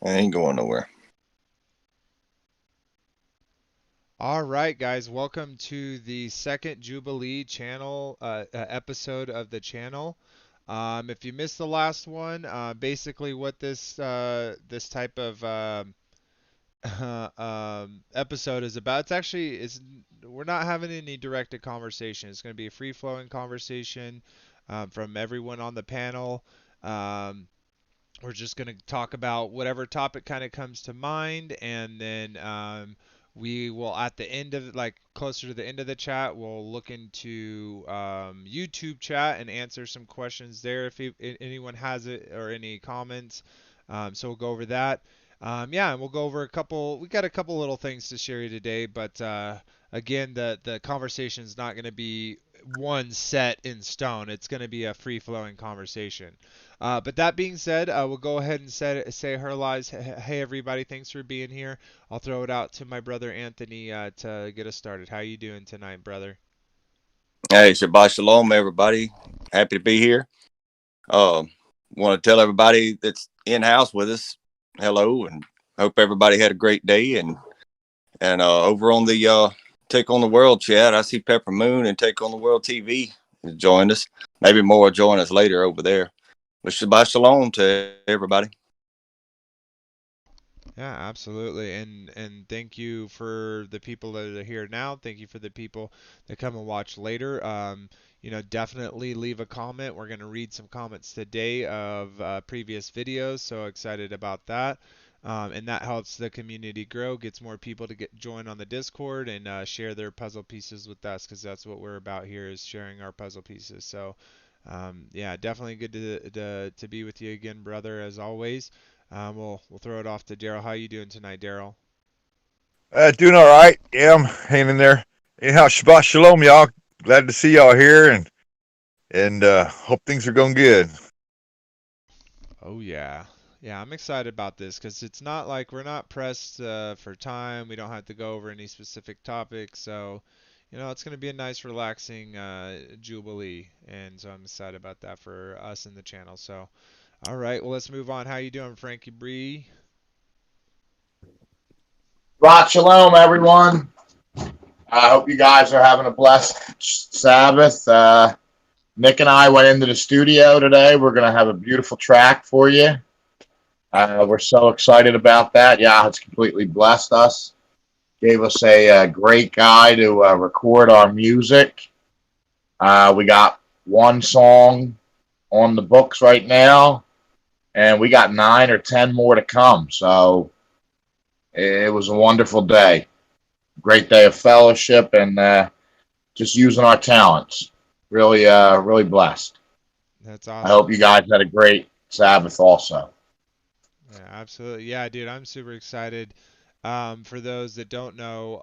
I ain't going nowhere. All right, guys, welcome to the second Jubilee channel episode of the channel. If you missed the last one, basically what this type of episode is about, it's we're not having any directed conversation. It's going to be a free-flowing conversation from everyone on the panel. Um, we're just going to talk about whatever topic kind of comes to mind, and then we will, at the end of, like, closer to the end of the chat, we'll look into YouTube chat and answer some questions there if anyone has it or any comments. So we'll go over that. Yeah, and we'll go over we got a couple little things to share you today, but again, the conversation is not going to be one set in stone. It's going to be a free flowing conversation. But that being said, we'll go ahead and say her lives. Hey everybody, thanks for being here. I'll throw it out to my brother Anthony to get us started. How you doing tonight, brother? Hey, Shabbat Shalom, everybody. Happy to be here. Uh, Want to tell everybody that's in house with us hello, and hope everybody had a great day. And over on the Take on the World chat, I see Pepper Moon and Take on the World TV has joined us. Maybe more will join us later over there. But Shabbat Shalom to everybody. Yeah, absolutely. And thank you for the people that are here now. Thank you for the people that come and watch later. Definitely leave a comment. We're going to read some comments today of previous videos. So excited about that. And that helps the community grow, gets more people to get join on the Discord and share their puzzle pieces with us, because that's what we're about here, is sharing our puzzle pieces. So yeah, definitely good to be with you again, brother, as always. We'll throw it off to Daryl. How you doing tonight, Daryl? Doing all right. Yeah, I'm hanging in there. Anyhow, Shabbat Shalom, y'all. Glad to see y'all here, and hope things are going good. Oh yeah, yeah. I'm excited about this because it's not like we're not pressed for time. We don't have to go over any specific topics, so it's going to be a nice, relaxing Jubilee, and so I'm excited about that for us in the channel. So, all right, well let's move on. How you doing, Frankie Bree? Rock Shalom, everyone. I hope you guys are having a blessed Sabbath. Nick and I went into the studio today. We're going to have a beautiful track for you. We're so excited about that. Yeah, it's completely blessed us. Gave us a great guy to record our music. We got one song on the books right now, and we got 9 or 10 more to come. So it was a wonderful day. Great day of fellowship and just using our talents. Really, really blessed. That's I hope awesome. you guys had a great Sabbath also. Yeah, absolutely. Yeah, dude, I'm super excited. For those that don't know,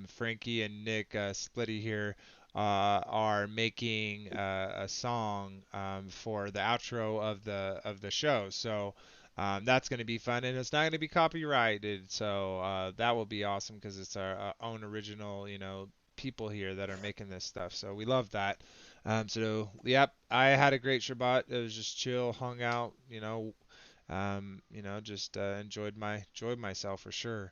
Frankie and Nick Splitty here are making a song for the outro of the show. So that's going to be fun, and it's not going to be copyrighted. So that will be awesome because it's our own original, people here that are making this stuff. So we love that. So yep, I had a great Shabbat. It was just chill, hung out, just enjoyed myself for sure.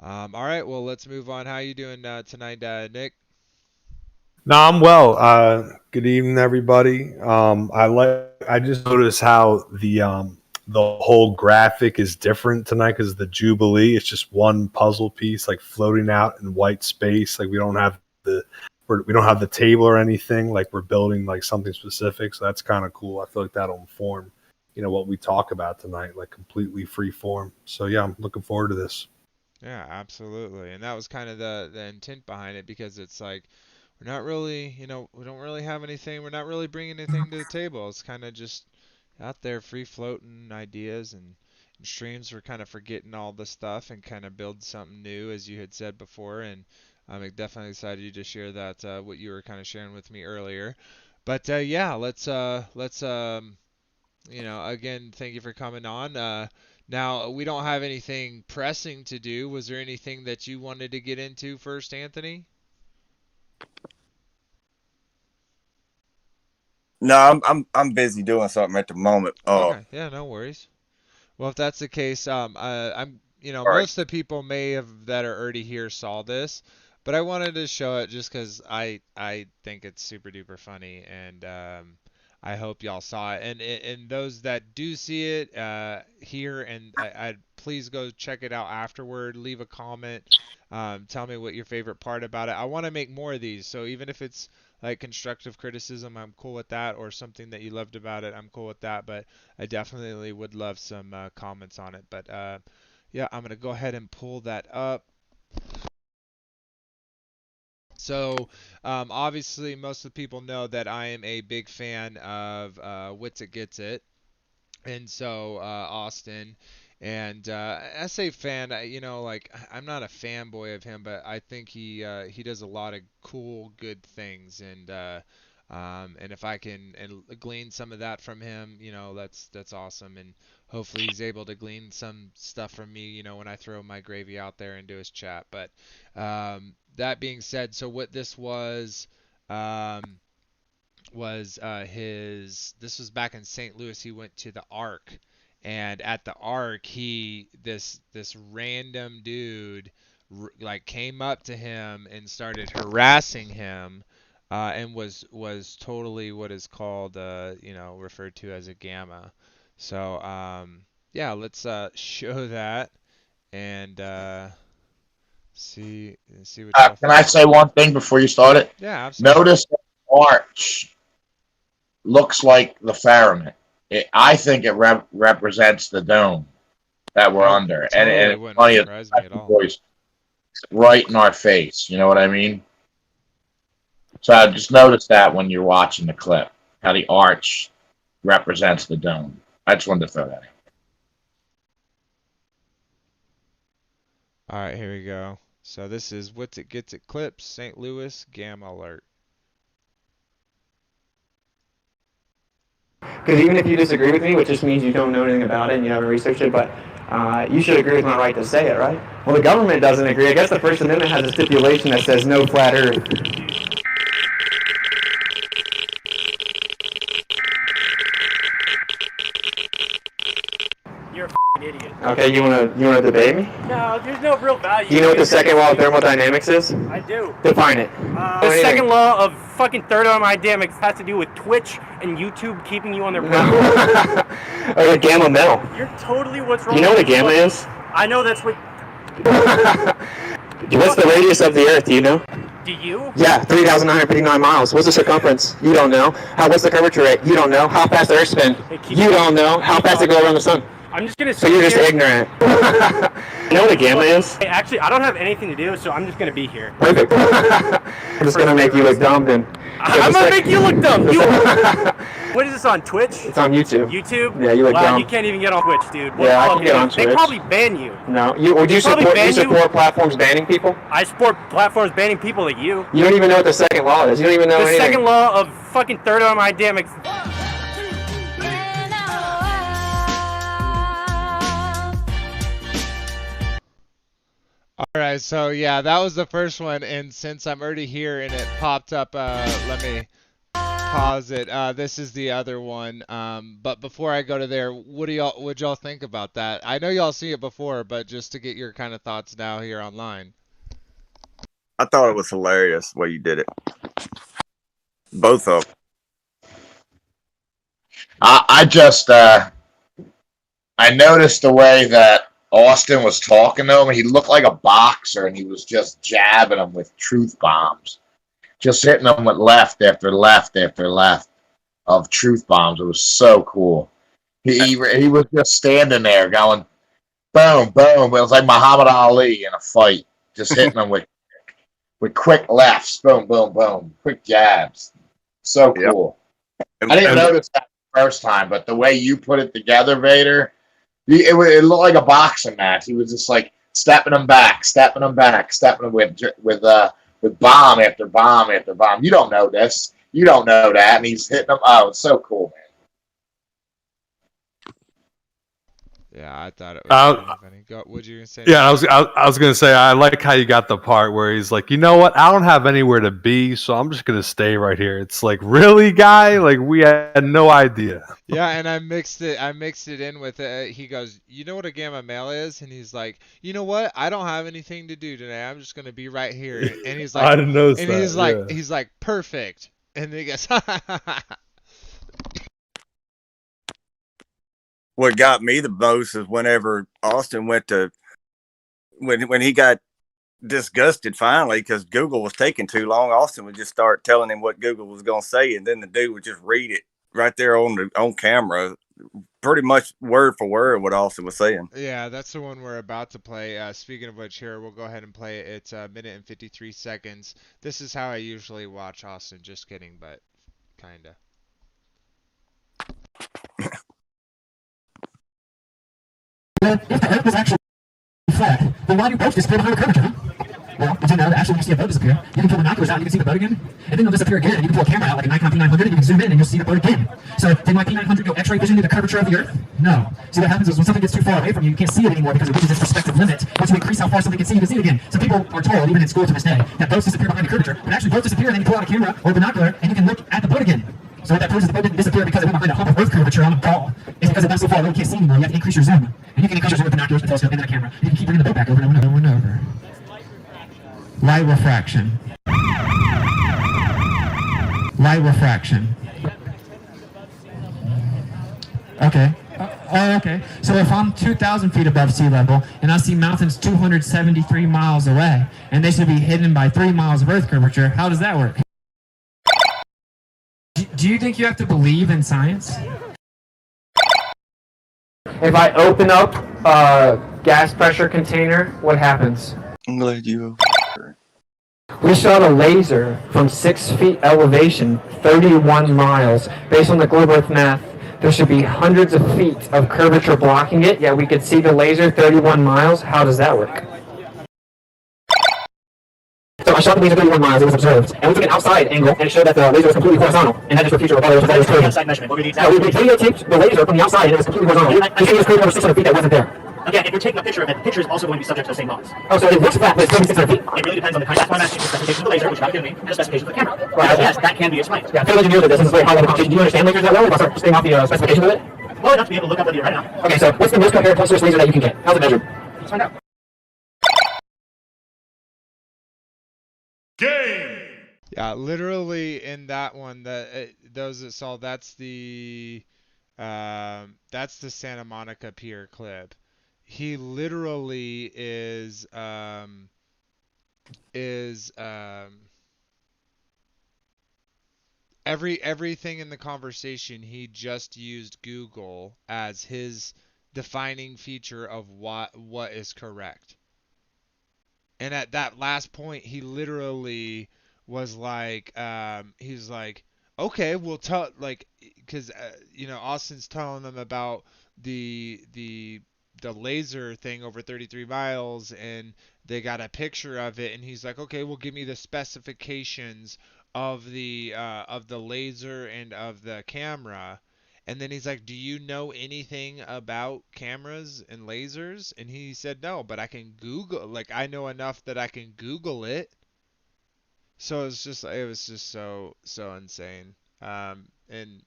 All right, well, let's move on. How you doing tonight, Nick? No, I'm well. Good evening, everybody. I just noticed how the whole graphic is different tonight because the Jubilee. It's just one puzzle piece, like floating out in white space. Like we don't have the table or anything. Like we're building like something specific. So that's kind of cool. I feel like that'll inform, what we talk about tonight, like completely free form. So yeah, I'm looking forward to this. Yeah, absolutely. And that was kind of the intent behind it, because it's like we're not really, we don't really have anything. We're not really bringing anything to the table. It's kind of just out there free floating ideas and streams. We're kind of forgetting all the stuff and kind of build something new, as you had said before. And I'm definitely excited to share that what you were kind of sharing with me earlier. But yeah, let's again, thank you for coming on. Now, we don't have anything pressing to do. Was there anything that you wanted to get into first, Anthony? No, I'm busy doing something at the moment. Okay, yeah, no worries. Well, if that's the case, I'm, All right. most of the people may have that are already here saw this, but I wanted to show it just because I think it's super duper funny, and I hope y'all saw it. And those that do see it here, and I please go check it out afterward. Leave a comment. Tell me what your favorite part about it. I want to make more of these, so even if it's like constructive criticism, I'm cool with that, or something that you loved about it, I'm cool with that. But I definitely would love some comments on it. But yeah, I'm gonna go ahead and pull that up. So obviously, most of the people know that I am a big fan of Wits It Gets It, and so Austin. And I say fan, like I'm not a fanboy of him, but I think he does a lot of cool, good things, and if I can glean some of that from him, that's awesome, and hopefully he's able to glean some stuff from me, when I throw my gravy out there into his chat. But that being said, so what this um, was his this was back in St. Louis. He went to the Arc, and at the Arc, this random dude like came up to him and started harassing him, and was totally what is called referred to as a gamma. So yeah, let's show that and see what y'all Can I think. say one thing before you start it? Yeah, absolutely. Notice the arch looks like the firmament. I think it represents the dome that we're That under. totally And it's wouldn't funny, surprise me at all. voice right in our face. You know what I mean? So I just noticed that when you're watching the clip, how the arch represents the dome. I just wanted to throw that in. All right, here we go. So this is What's It Gets It Clips, St. Louis Gamma Alert. Because even if you disagree with me, which just means you don't know anything about it and you haven't researched it, but you should agree with my right to say it, right? Well, the government doesn't agree. I guess the First Amendment has a stipulation that says no flat Earth. You're a f***ing idiot. Okay, you wanna debate me? No, there's no real value. Do you know what the second law of thermodynamics is? I do. Define it. The second law of fucking thermodynamics has to do with Twitch and YouTube keeping you on their platform. Or gamma metal. You're totally what's wrong. Do you know what a gamma is? I know that's what. What's the radius of the Earth? Do you know? Do you? Yeah, 3,959 miles. What's the circumference? You don't know. What's the curvature rate? You don't know. How fast the Earth spins? You don't know. How fast it goes around the sun? I'm just gonna. So you're just ignorant. You know what a gamma is? Hey, actually, I don't have anything to do, so I'm just gonna be here. Perfect. I'm just gonna make you look dumb then. I'm gonna make you look dumb. What is this on Twitch? It's on YouTube. YouTube? Yeah, you look dumb. Wow, you can't even get on Twitch, dude. Yeah, I can get on Twitch. They probably ban you. No, would you support platforms banning people? I support platforms banning people like you. You don't even know what the second law is. You don't even know anything. The second law of fucking thermodynamics. All right, so yeah, that was the first one, and since I'm already here and it popped up, let me pause it. This is the other one. But before I go to there, would y'all think about that? I know y'all see it before, but just to get your kind of thoughts now here online. I thought it was hilarious the way you did it. Both of them. I just I noticed the way that Austin was talking to him. He looked like a boxer, and he was just jabbing him with truth bombs, just hitting him with left after left after left of truth bombs. It was so cool. He was just standing there going, boom, boom. It was like Muhammad Ali in a fight, just hitting him with quick lefts, boom, boom, boom, quick jabs. So cool. Yep. I didn't notice that the first time, but the way you put it together, Vader, it looked like a boxing match. He was just like stepping him back, stepping him with bomb after bomb after bomb. You don't know this. You don't know that. And he's hitting them. Oh, it's so cool, Yeah, I thought it was Uh, pretty funny. Go, what'd you gonna say, yeah, Nick? I was gonna say I like how you got the part where he's like, you know what, I don't have anywhere to be, so I'm just gonna stay right here. It's like, really, guy? Like we had no idea. Yeah, and I mixed it. I mixed it in with it. He goes, "You know what a gamma male is?" And he's like, "You know what? I don't have anything to do today. I'm just gonna be right here." And he's like, I didn't notice that. Yeah. he's like, perfect. And then he goes, What got me the most is whenever Austin went to when he got disgusted finally because Google was taking too long. Austin would just start telling him what Google was going to say, and then the dude would just read it right there on camera, pretty much word for word what Austin was saying. Yeah, that's the one we're about to play. Speaking of which, here we'll go ahead and play it. It's a minute and 53 seconds. This is how I usually watch Austin. Just kidding, but kinda. If the Earth was actually flat, then why do boats disappear behind the curvature, huh? Well, did you know that actually when you see a boat disappear, you can pull binoculars out and you can see the boat again? And then they'll disappear again and you can pull a camera out like a Nikon P900 and you can zoom in and you'll see the boat again. So did my P900 go X-ray vision to the curvature of the Earth? No. See what happens is when something gets too far away from you, you can't see it anymore because it reaches its perspective limit. Once you increase how far something can see, you can see it again. So people are told, even in school to this day, that boats disappear behind the curvature, but actually boats disappear and then you pull out a camera or a binocular and you can look at the boat again. So what that proves is the boat didn't disappear because it went behind a hump of Earth curvature on a ball. It's because it went so far away you can't see anymore. You have to increase your zoom. And you can increase your zoom with binoculars, a telescope, and then a camera. You can keep bringing the boat back over and over and over and over. Light refraction. Light refraction. Okay. Okay. So if I'm 2,000 feet above sea level and I see mountains 273 miles away and they should be hidden by 3 miles of Earth curvature, how does that work? Do you think you have to believe in science? If I open up a gas pressure container, what happens? I'm glad you. We shot a laser from 6 feet elevation, 31 miles. Based on the globe Earth math, there should be hundreds of feet of curvature blocking it, yet we could see the laser 31 miles. How does that work? So I shot the laser 31 miles, it was observed, and we took an outside angle, and it showed that the laser was completely horizontal, and that just for future rebuttal was that it was curving. Outside measurement. What were the exact? No, we videotaped the laser from the outside, and it was completely horizontal. You see it was curving over 600 feet that wasn't there. Again, if you're taking a picture of it, the picture is also going to be subject to the same laws. Oh, so it looks flat, but it's curving 600 feet. It really depends on the kind. That's why I'm asking for the specification of the laser, which you have given me, and the specification of the camera. Right. Yes, that can be explained. Yeah, field engineer did this. This is very high level conversation. Do you understand lasers that well? If I start staying off the specification of it? Well enough to be able to look up with you right now. Okay, so what's the most coherent pulse source laser that you can get? How's it measured? Let's find out. Game! Yeah, literally in that one, those that saw, that's the Santa Monica Pier clip. He literally everything in the conversation, he just used Google as his defining feature of what is correct. And at that last point, he literally was like, he's like, okay, we'll tell, like, because Austin's telling them about the laser thing over 33 miles, and they got a picture of it, and he's like, okay, well, give me the specifications of the laser and of the camera. And then he's like, do you know anything about cameras and lasers? And he said, no, but I can Google, like, I know enough that I can Google it. So it was just so insane. And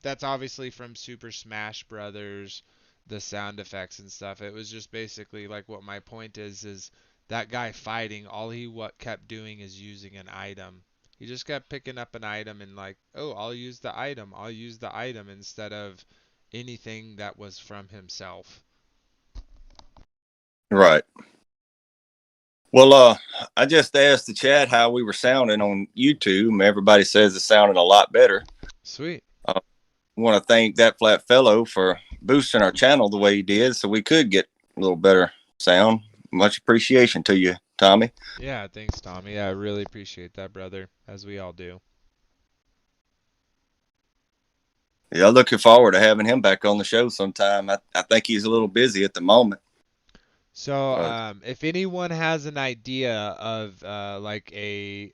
that's obviously from Super Smash Brothers, the sound effects and stuff. It was just basically like what my point is that guy fighting, all he kept doing is using an item. He just kept picking up an item and like, oh, I'll use the item instead of anything that was from himself. Right. Well, I just asked the chat how we were sounding on YouTube. Everybody says it sounded a lot better. Sweet. Want to thank that flat fellow for boosting our channel the way he did, so we could get a little better sound. Much appreciation to you, Tommy. Yeah, thanks, Tommy. I really appreciate that, brother, as we all do. Yeah, looking forward to having him back on the show sometime. I think he's a little busy at the moment. So, if anyone has an idea of like an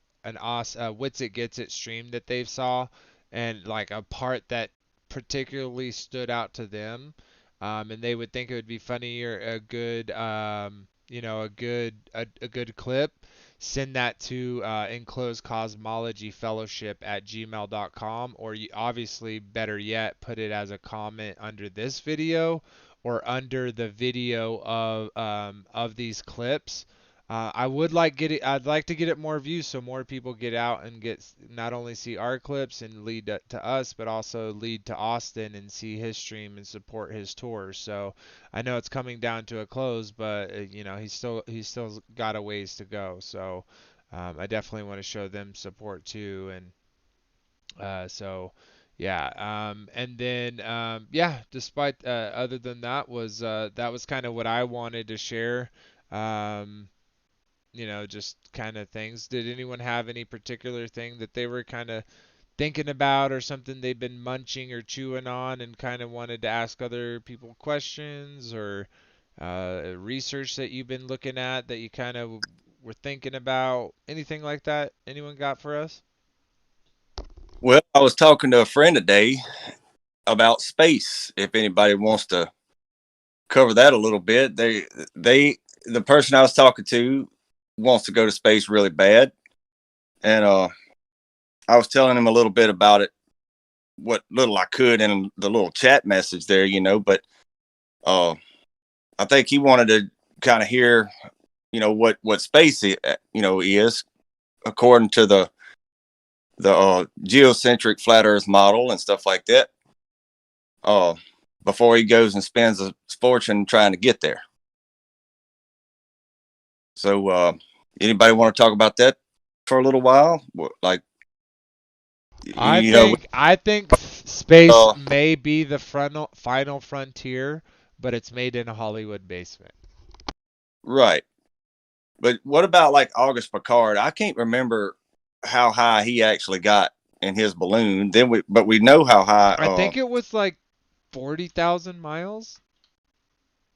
Wits It Gets It stream that they saw, and like a part that particularly stood out to them, and they would think it would be funny or a good, a good clip, send that to enclosed cosmology fellowship at gmail.com, or you, obviously better yet, put it as a comment under this video or under the video of these clips. I'd like to get it more views so more people get out and get not only see our clips and lead to us, but also lead to Austin and see his stream and support his tour. So I know it's coming down to a close, but he's still got a ways to go. So I definitely want to show them support too, and so yeah, and then yeah, despite other than that was kind of what I wanted to share. Um, just kind of things. Did anyone have any particular thing that they were kind of thinking about or something they've been munching or chewing on and kind of wanted to ask other people questions or research that you've been looking at that you kind of were thinking about? Anything like that? Anyone got for us? Well, I was talking to a friend today about space. If anybody wants to cover that a little bit, the person I was talking to wants to go to space really bad, and I was telling him a little bit about it, what little I could in the little chat message there, but uh, I think he wanted to kind of hear, what space is according to the geocentric flat Earth model and stuff like that. Before he goes and spends a fortune trying to get there. So, anybody want to talk about that for a little while? Like, I think space uh, may be the final frontier, but it's made in a Hollywood basement. right. But what about like August Picard? I can't remember how high he actually got in his balloon. But we know how high. I think it was like 40,000 miles.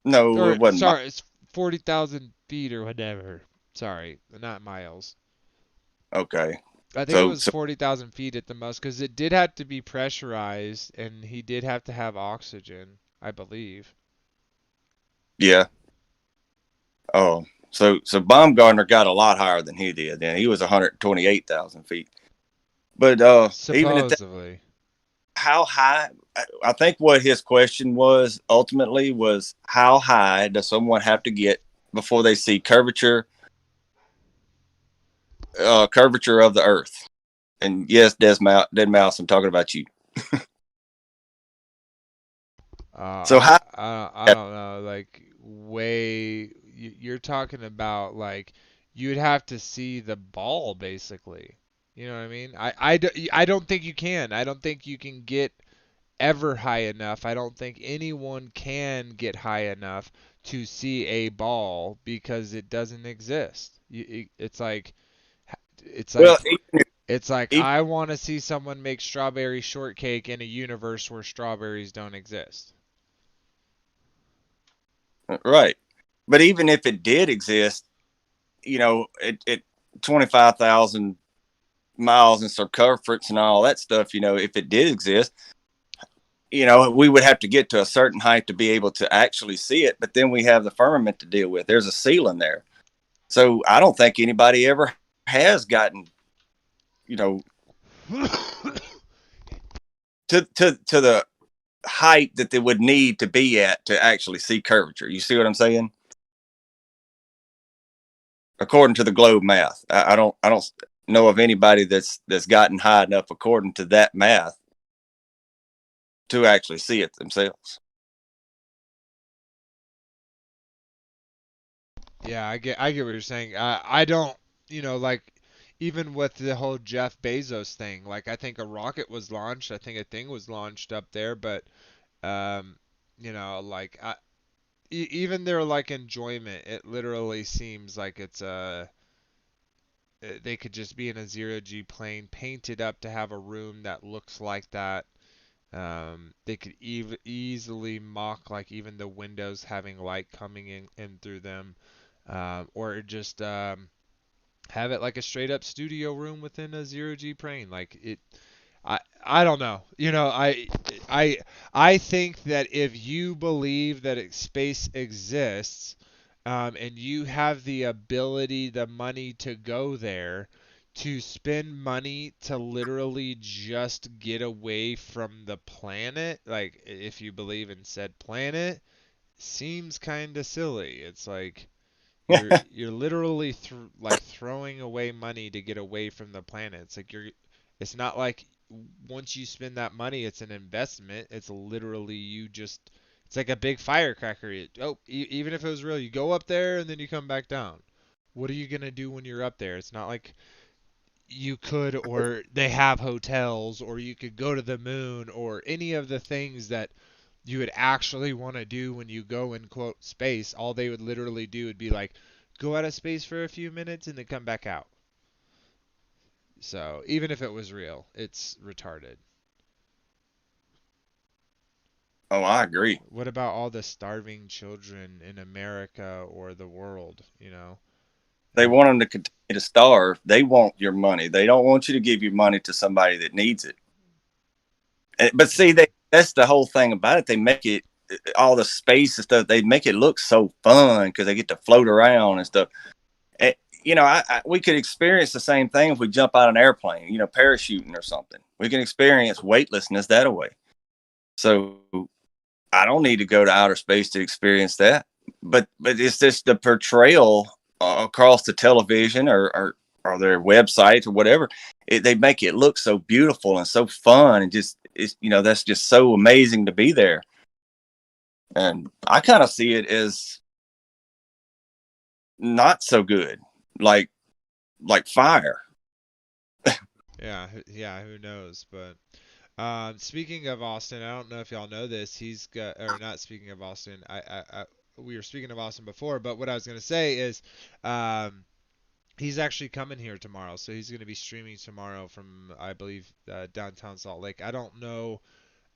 No, Or it wasn't. sorry, it's 40,000 feet or whatever. Sorry, not miles. Okay. I think it So, was 40,000 feet at the most because it did have to be pressurized and he did have to have oxygen, I believe. yeah. Oh, so Baumgartner got a lot higher than he did. Then he was 128,000 feet. But even at that, Supposedly. how high? I think what his question was ultimately was how high does someone have to get before they see curvature of the Earth? And yes, Dead Mouse, I'm talking about you. So how? I don't know, like you're talking about like you'd have to see the ball basically. You know what I mean? I don't think you can. I don't think you can get ever high enough. I don't think anyone can get high enough to see a ball because it doesn't exist. It's Well, like it's like even, I want to see someone make strawberry shortcake in a universe where strawberries don't exist. right. But even if it did exist, it 25,000 miles in circumference and all that stuff. If it did exist, we would have to get to a certain height to be able to actually see it. But then we have the firmament to deal with. There's a ceiling there. So I don't think anybody ever has gotten, you know, to the height that they would need to be at to actually see curvature. You see what I'm saying? According to the globe math, I don't know of anybody that's gotten high enough according to that math to actually see it themselves. Yeah, I get what you're saying. I don't, like even with the whole Jeff Bezos thing, like I think a rocket was launched, I think a thing was launched up there, but um, like even their like enjoyment, it literally seems like they could just be in a zero G plane, painted up to have a room that looks like that. They could easily mock like even the windows having light coming in through them, or just have it like a straight up studio room within a zero G plane. Like it, I don't know. I think that if you believe that space exists, and you have the ability, the money to go there, to spend money to literally just get away from the planet, like if you believe in said planet, seems kind of silly. It's like you're literally throwing away money to get away from the planet. It's not like once you spend that money, it's an investment. It's literally it's like a big firecracker. Even if it was real, you go up there and then you come back down. What are you gonna do when you're up there? It's not like you could, or they have hotels, or you could go to the moon, or any of the things that you would actually want to do when you go in quote space. All they would literally do would be like go out of space for a few minutes and then come back out. So even if it was real, it's retarded. Oh, I agree. What about all the starving children in America or the world, They want them to continue to starve. They want your money. They don't want you to give your money to somebody that needs it. But see, that's the whole thing about it. They make it, all the space and stuff, they make it look so fun because they get to float around and stuff. And, we could experience the same thing if we jump out of an airplane, parachuting or something. We can experience weightlessness that way. So I don't need to go to outer space to experience that. But it's just the portrayal across the television or their websites or whatever. They make it look so beautiful and so fun, and that's just so amazing to be there. And I kind of see it as not so good, like fire. Yeah, who knows? But speaking of Austin, I don't know if y'all know this. He's got, or not speaking of Austin. We were speaking of Austin before, but what I was gonna say is, he's actually coming here tomorrow. So he's gonna be streaming tomorrow from, I believe, downtown Salt Lake. I don't know.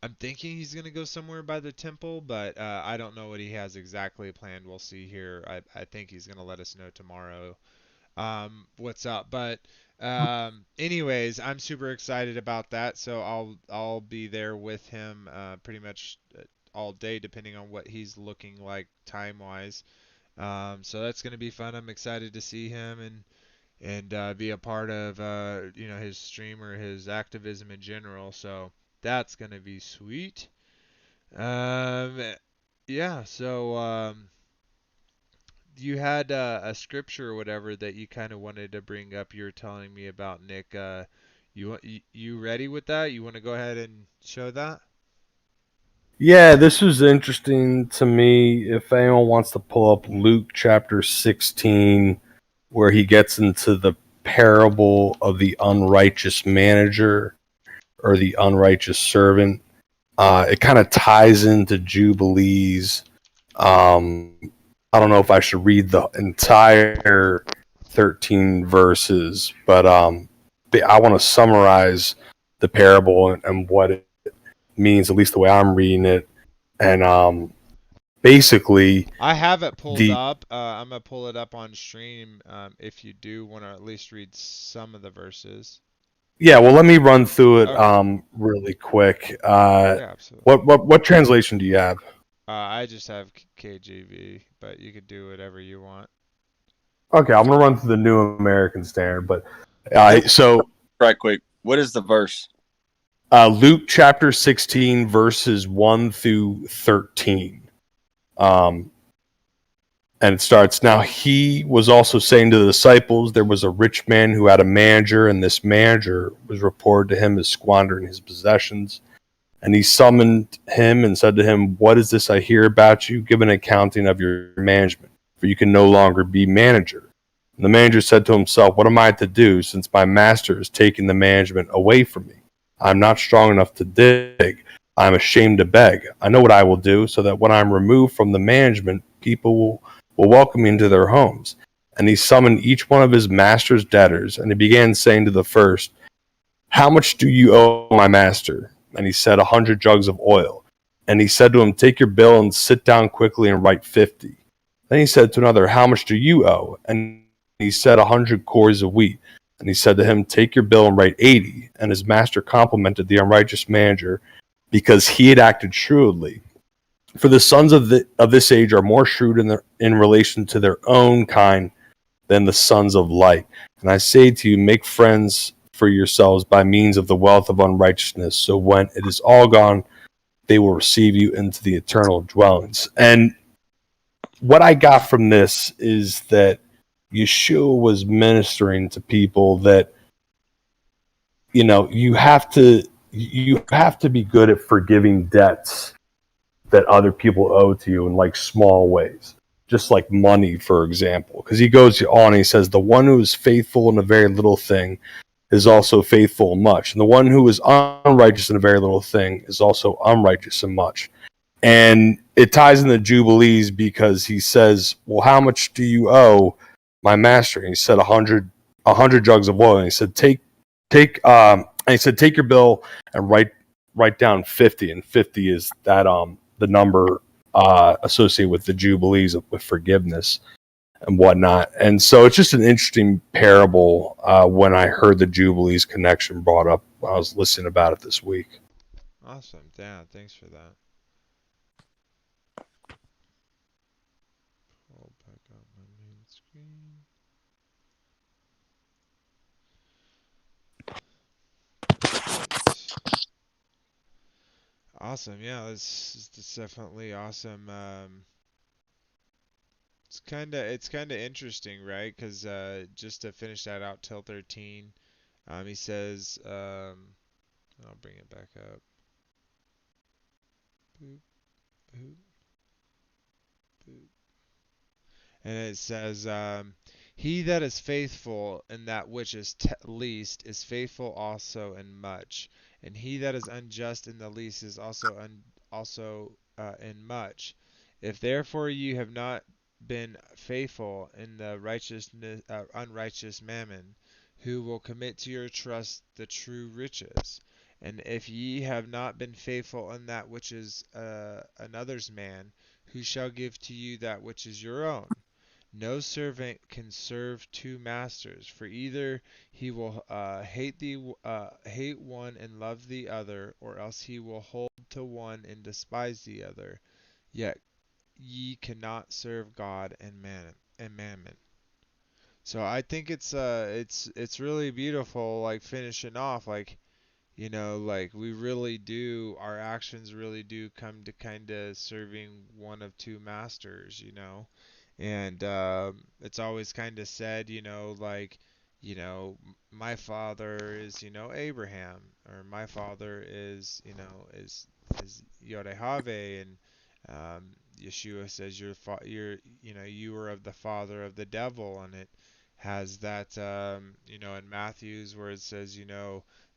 I'm thinking he's gonna go somewhere by the temple, but I don't know what he has exactly planned. We'll see here. I think he's gonna let us know tomorrow what's up. But anyways, I'm super excited about that. So I'll be there with him pretty much all day, depending on what he's looking like time wise. So that's gonna be fun. I'm excited to see him and be a part of his stream or his activism in general. So that's gonna be sweet. Um, yeah. So you had a scripture or whatever that you kind of wanted to bring up. You were telling me about, Nick. You ready with that? You want to go ahead and show that? Yeah, this was interesting to me. If anyone wants to pull up Luke chapter 16, where he gets into the parable of the unrighteous manager or the unrighteous servant, it kind of ties into Jubilees. I don't know if I should read the entire 13 verses, but I want to summarize the parable and what it means, at least the way I'm reading it. And basically, I have it pulled up. I'm gonna pull it up on stream. If you do want to at least read some of the verses. Yeah, well, let me run through it really quick. Yeah, absolutely. What translation do you have? I just have KJV, but you could do whatever you want. Okay, I'm gonna run through the New American Standard, but so right quick, what is the verse? Luke chapter 16 verses 1 through 13. And it starts, now he was also saying to the disciples, there was a rich man who had a manager, and this manager was reported to him as squandering his possessions. And he summoned him and said to him, what is this I hear about you? Give an accounting of your management, for you can no longer be manager. And the manager said to himself, what am I to do, since my master is taking the management away from me? I'm not strong enough to dig. I'm ashamed to beg. I know what I will do, so that when I'm removed from the management, people will welcome me into their homes. And he summoned each one of his master's debtors, and he began saying to the first, how much do you owe my master? And he said, 100 jugs of oil. And he said to him, take your bill and sit down quickly and write 50. Then he said to another, how much do you owe? And he said, 100 cores of wheat. And he said to him, take your bill and write 80. And his master complimented the unrighteous manager because he had acted shrewdly. For the sons of this age are more shrewd in relation to their own kind than the sons of light. And I say to you, make friends for yourselves by means of the wealth of unrighteousness. So when it is all gone, they will receive you into the eternal dwellings. And what I got from this is that Yeshua was ministering to people that, you have to be good at forgiving debts that other people owe to you in like small ways, just like money, for example. Because he goes on and he says, the one who is faithful in a very little thing is also faithful in much, and the one who is unrighteous in a very little thing is also unrighteous in much. And it ties in the Jubilees because he says, well, how much do you owe my master? And he said 100 jugs of oil. And he said, take your bill and write down 50. And 50 is that the number associated with the Jubilees with forgiveness and whatnot. And so it's just an interesting parable when I heard the Jubilees connection brought up when I was listening about it this week. Awesome. Yeah, thanks for that. Pull back up my main screen. Right. Awesome. Yeah, this definitely awesome. It's kind of interesting, right? Because just to finish that out, till 13, he says, I'll bring it back up. Boop, boop, boop. And it says, he that is faithful in that which is least is faithful also in much, and he that is unjust in the least is also in much. If therefore you have not been faithful in the unrighteous mammon, who will commit to your trust the true riches? And if ye have not been faithful in that which is another's man, who shall give to you that which is your own? No servant can serve two masters, for either he will hate one and love the other, or else he will hold to one and despise the other. Yet ye cannot serve God and mammon. So I think it's really beautiful, like finishing off, like like we really do, our actions really do come to kind of serving one of two masters, and it's always kind of said, like, my father is, Abraham, or my father is, is Yodehave, and Yeshua says you are of the father of the devil, and it has that, in Matthew's where it says,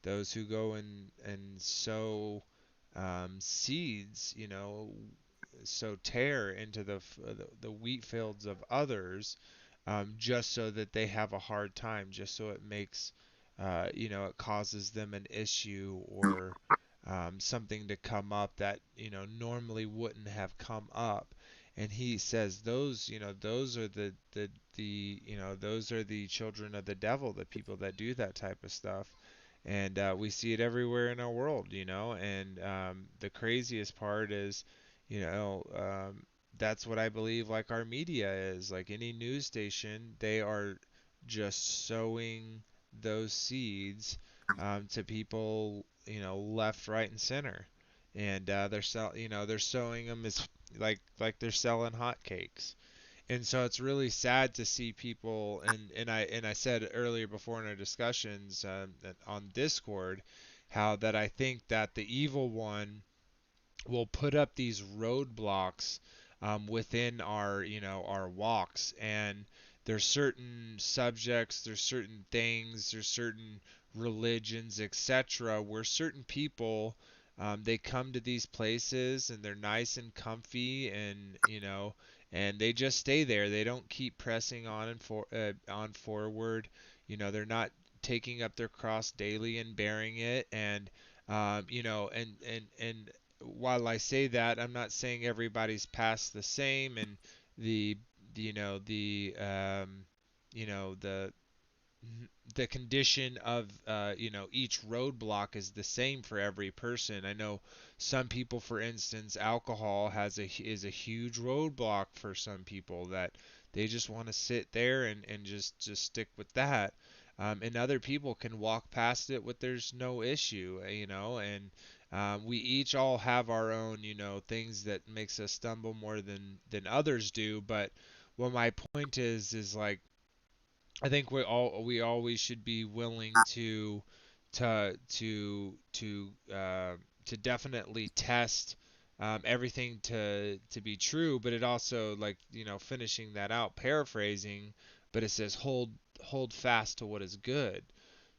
those who go and sow seeds, sow tear into the wheat fields of others, just so that they have a hard time, just so it makes, it causes them an issue, or something to come up that, normally wouldn't have come up. And he says those, those are those are the children of the devil, the people that do that type of stuff. And we see it everywhere in our world, and the craziest part is, you know, um, that's what I believe, like our media is, like any news station, they are just sowing those seeds, to people, left, right, and center. And they're sowing them as like they're selling hotcakes. And so it's really sad to see people, and I said earlier before in our discussions, on Discord, how that I think that the evil one will put up these roadblocks, within our, our walks. And there's certain subjects, there's certain things, there's certain religions, etc., where certain people, they come to these places and they're nice and comfy, and and they just stay there. They don't keep pressing on and on forward. They're not taking up their cross daily and bearing it. And and while I say that, I'm not saying everybody's past the same, and the the you know the the condition of each roadblock is the same for every person. I know some people, for instance, alcohol is a huge roadblock for some people, that they just want to sit there and just stick with that. And other people can walk past it with there's no issue, and we each all have our own, things that makes us stumble more than others do. But what my point is like, I think we always should be willing to definitely test everything to be true. But it also, like, finishing that out, paraphrasing, but it says hold fast to what is good.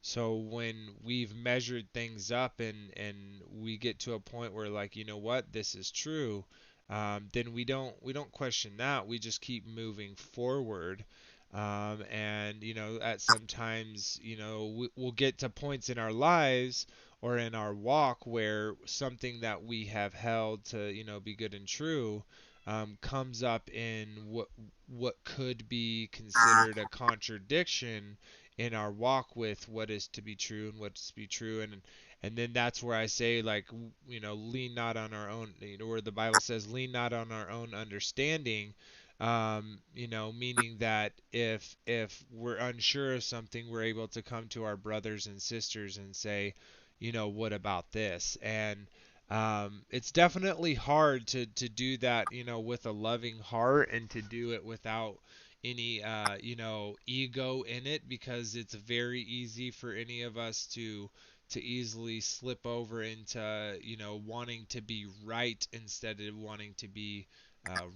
So when we've measured things up and we get to a point where, like, what, this is true, then we don't question that. We just keep moving forward. And at sometimes, we'll get to points in our lives or in our walk where something that we have held to, be good and true, comes up in what could be considered a contradiction in our walk with what is to be true and what's to be true. And then that's where I say, like, lean not on our own, where the Bible says lean not on our own understanding, meaning that if we're unsure of something, we're able to come to our brothers and sisters and say, what about this? And it's definitely hard to do that, with a loving heart, and to do it without any ego in it, because it's very easy for any of us to easily slip over into, wanting to be right instead of wanting to be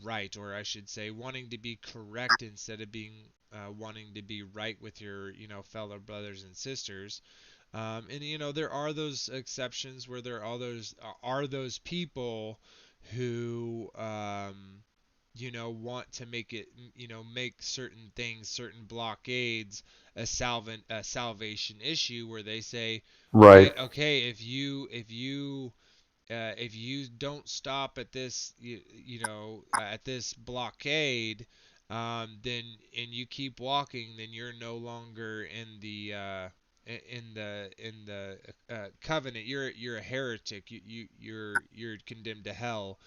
right, or I should say, wanting to be correct instead of being wanting to be right with your, fellow brothers and sisters. And there are those exceptions where there are those people who want to make it, make certain things, certain blockades, a salvation issue, where they say, Right. okay, if you don't stop at this, at this blockade, then, and you keep walking, then you're no longer in the covenant. You're a heretic. You're condemned to hell.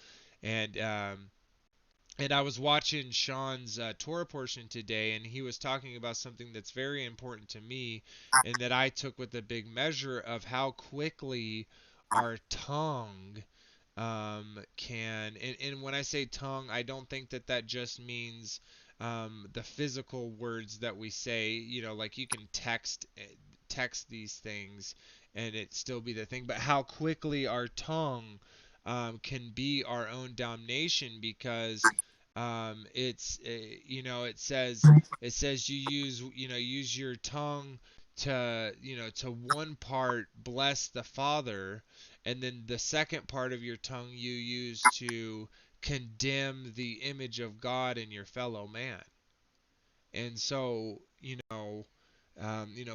And I was watching Sean's Torah portion today, and he was talking about something that's very important to me, and that I took with a big measure of how quickly our tongue and when I say tongue, I don't think that just means the physical words that we say, like you can text these things and it still be the thing, but how quickly our tongue can be our own damnation, because it says use your tongue to, to one part bless the Father, and then the second part of your tongue you use to condemn the image of God in your fellow man. And so,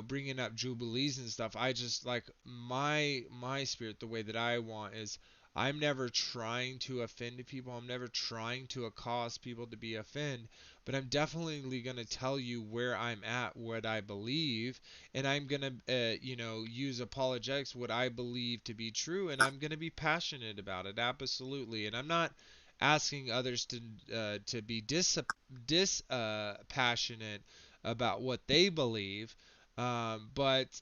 bringing up jubilees and stuff, I just like my spirit. The way that I want is, I'm never trying to offend people. I'm never trying to cause people to be offended. But I'm definitely gonna tell you where I'm at, what I believe, and I'm gonna, use apologetics, what I believe to be true, and I'm gonna be passionate about it, absolutely. And I'm not asking others to be passionate about what they believe, but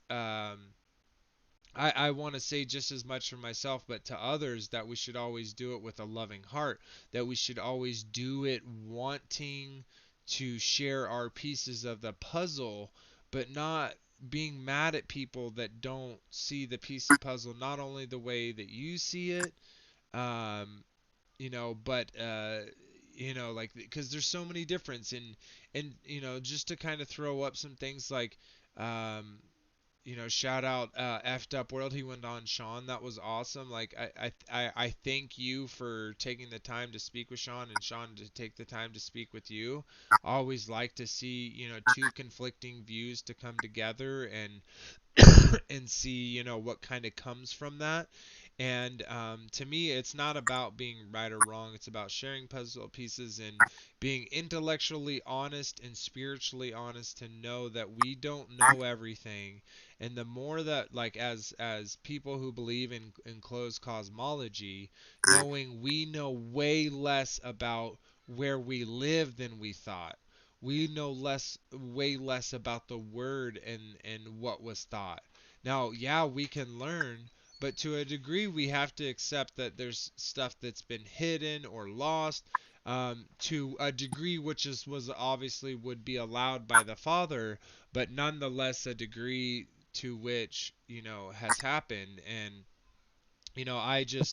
I want to say just as much for myself, but to others, that we should always do it with a loving heart, that we should always do it wanting to share our pieces of the puzzle, but not being mad at people that don't see the piece of puzzle not only the way that you see it, um, but like, because there's so many difference and just to kind of throw up some things, like, um, shout out effed up world, he went on Sean, that was awesome. Like, I thank you for taking the time to speak with Sean, and Sean to take the time to speak with you. I always like to see, two conflicting views to come together and and see, what kind of comes from that. And to me, it's not about being right or wrong. It's about sharing puzzle pieces and being intellectually honest and spiritually honest to know that we don't know everything. And the more that, like, as people who believe in closed cosmology, knowing we know way less about where we live than we thought. We know way less about the word and what was thought. Now, yeah, we can learn, but to a degree, we have to accept that there's stuff that's been hidden or lost, to a degree which was obviously would be allowed by the Father, but nonetheless a degree to which has happened. And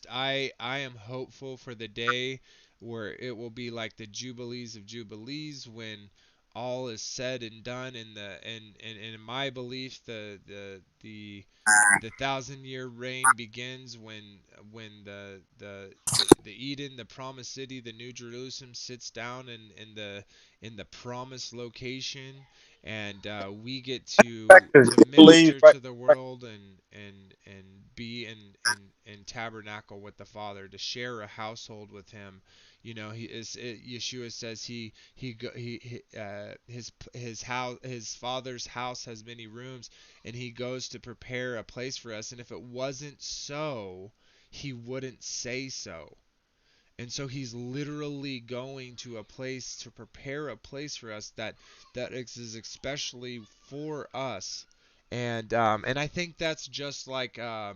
I am hopeful for the day where it will be like the Jubilees of Jubilees, when all is said and done, and in my belief, the 1,000-year reign begins when the Eden, the promised city, the New Jerusalem sits down in the promised location, and we get to Believe minister right, to the right. world and be in tabernacle with the Father, to share a household with Him. Yeshua says his Father's house has many rooms, and He goes to prepare a place for us. And if it wasn't so, He wouldn't say so. And so He's literally going to a place to prepare a place for us that is especially for us. And I think that's just like a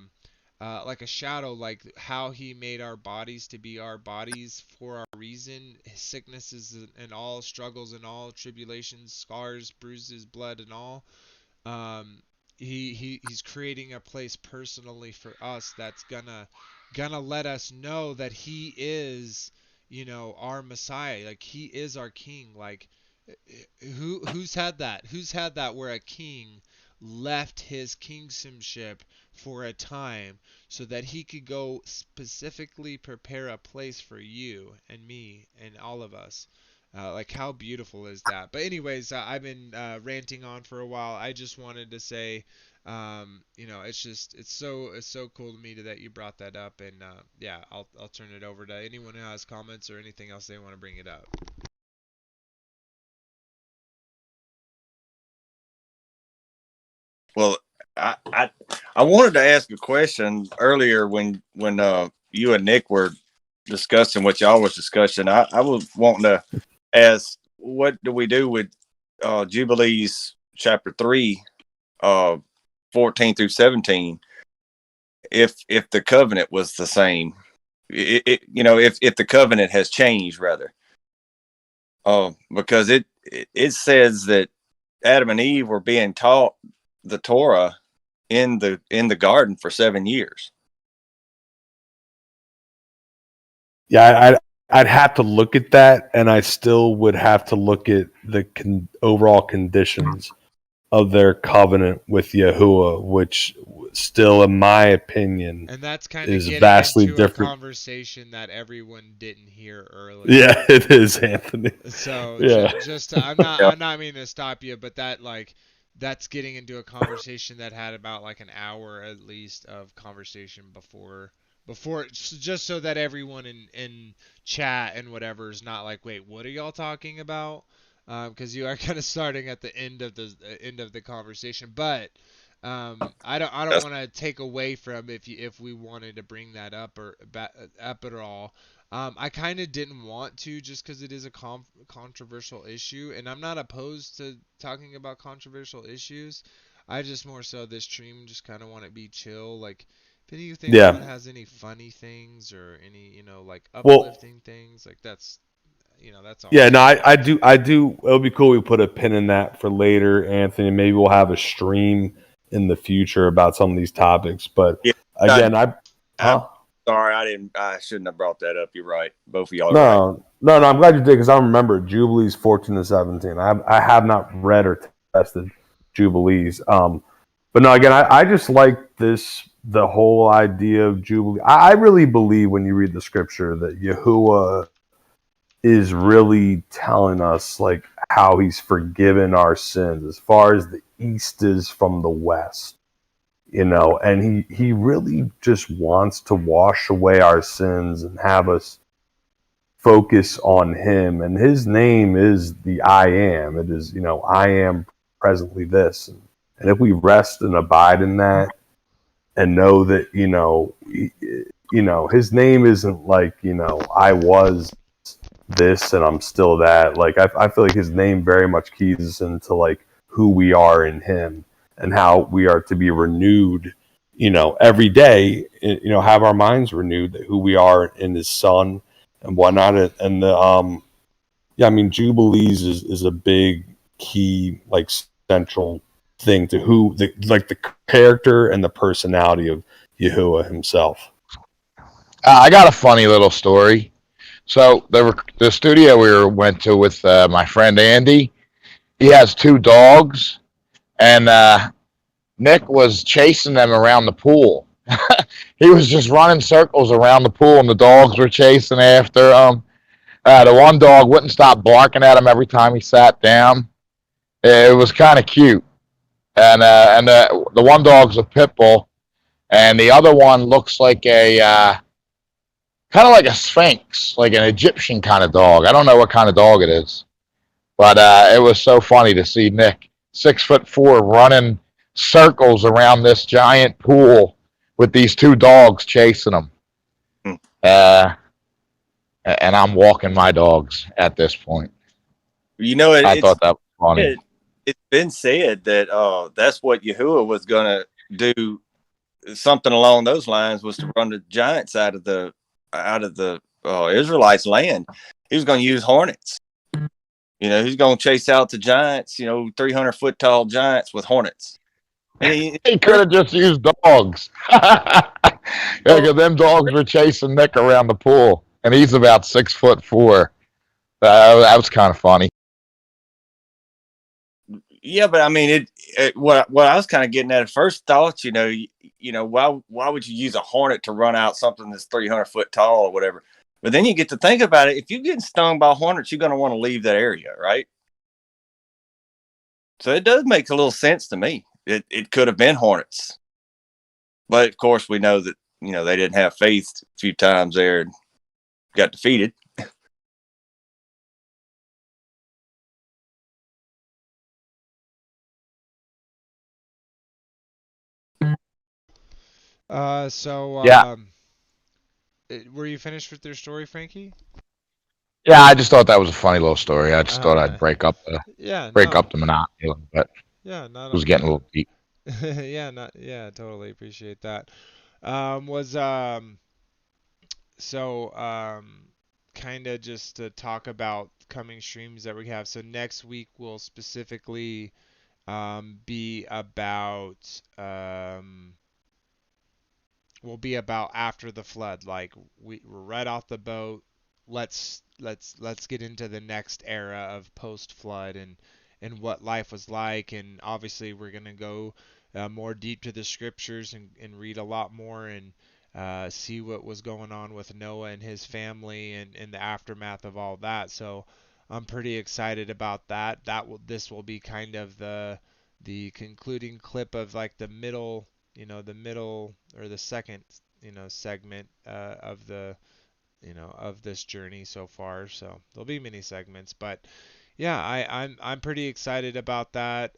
shadow, like how He made our bodies to be our bodies for our reason. His sicknesses and all, struggles and all, tribulations, scars, bruises, blood and all. um, he's creating a place personally for us that's gonna let us know that He is, our Messiah. Like, He is our King. Like, who's had that where a king left his kingship for a time so that he could go specifically prepare a place for you and me and all of us. Like, how beautiful is that? But anyways, I've been ranting on for a while. I just wanted to say, it's so cool to me that you brought that up. And yeah, I'll turn it over to anyone who has comments or anything else they want to bring it up. Well, I wanted to ask a question earlier when you and Nick were discussing what y'all was discussing. I was wanting to ask, what do we do with Jubilees chapter 3, uh 14 through 17, if the covenant was the same? If the covenant has changed, rather. Because it says that Adam and Eve were being taught the Torah in the garden for 7 years. Yeah, I'd have to look at that, and I still would have to look at the overall conditions of their covenant with Yahuwah, which still, in my opinion, And that's kind of is getting vastly into a different. conversation that everyone didn't hear earlier. Yeah, it is, Anthony. So Yeah. Yeah. I'm not meaning to stop you, but that's getting into a conversation that had about like an hour at least of conversation before just so that everyone in chat and whatever is not like, wait, what are y'all talking about? Because you are kind of starting at the end of the conversation, but I don't want to take away from if we wanted to bring that up up at all. I kind of didn't want to, just because it is a controversial issue, and I'm not opposed to talking about controversial issues. I just more so this stream just kind of want to be chill. Like, if anyone Yeah. has any funny things or any, like Well, uplifting things, like that's yeah, always no, cool. I do. I do. It would be cool. We put a pin in that for later, Anthony. Maybe we'll have a stream in the future about some of these topics. But Yeah. again, I'm huh? sorry, I shouldn't have brought that up. You're right. Both of y'all are right. No. I'm glad you did, because I remember Jubilees 14 to 17. I have not read or tested Jubilees. But no, again, I just like the whole idea of Jubilee. I really believe when you read the scripture that Yahuwah is really telling us like how He's forgiven our sins as far as the east is from the west. and he really just wants to wash away our sins and have us focus on him. And his name is the I am. It is, I am presently this. And if we rest and abide in that and know that, his name isn't like, I was this and I'm still that. Like, I feel like his name very much keys us into like who we are in him and how we are to be renewed, every day, have our minds renewed, that who we are in his son and whatnot. And yeah, I mean, Jubilees is a big key, like central thing to who the character and the personality of Yahuwah himself. I got a funny little story. So the studio went to with my friend Andy, he has two dogs, and Nick was chasing them around the pool. He was just running circles around the pool, and the dogs were chasing after him. The one dog wouldn't stop barking at him every time he sat down. It was kind of cute. And the one dog's a pit bull, and the other one looks like a kind of like a sphinx, like an Egyptian kind of dog. I don't know what kind of dog it is, but it was so funny to see Nick, 6'4", running circles around this giant pool with these two dogs chasing him. Hmm. And I'm walking my dogs at this point. I thought that was funny. It's been said that that's what Yahuwah was going to do. Something along those lines was to run the giants out of the Israelites' land. He was going to use hornets. He's going to chase out the giants. 300-foot tall giants with hornets. And he could have just used dogs. Yeah, because them dogs were chasing Nick around the pool, and he's about 6'4". That was kind of funny. Yeah, but I mean, what I was kind of getting at first thought, why would you use a hornet to run out something that's 300-foot tall or whatever? But then you get to think about it. If you're getting stung by hornets, you're going to want to leave that area, right? So it does make a little sense to me. It could have been hornets, but of course we know that they didn't have faith a few times there and got defeated. So were you finished with your story, Frankie? Yeah, I just thought that was a funny little story. I just thought I'd break up the monotony a little bit. Yeah, not it was getting a little deep. Totally appreciate that. Kind of just to talk about coming streams that we have. So next week will specifically be about after the flood. Like we're right off the boat. Let's get into the next era of post flood and what life was like. And obviously we're gonna go more deep to the scriptures and read a lot more and see what was going on with Noah and his family and the aftermath of all that. So I'm pretty excited about that. This will be kind of the concluding clip of like the middle, the middle or the second, segment of the of this journey so far. So there'll be many segments, but yeah, I'm pretty excited about that.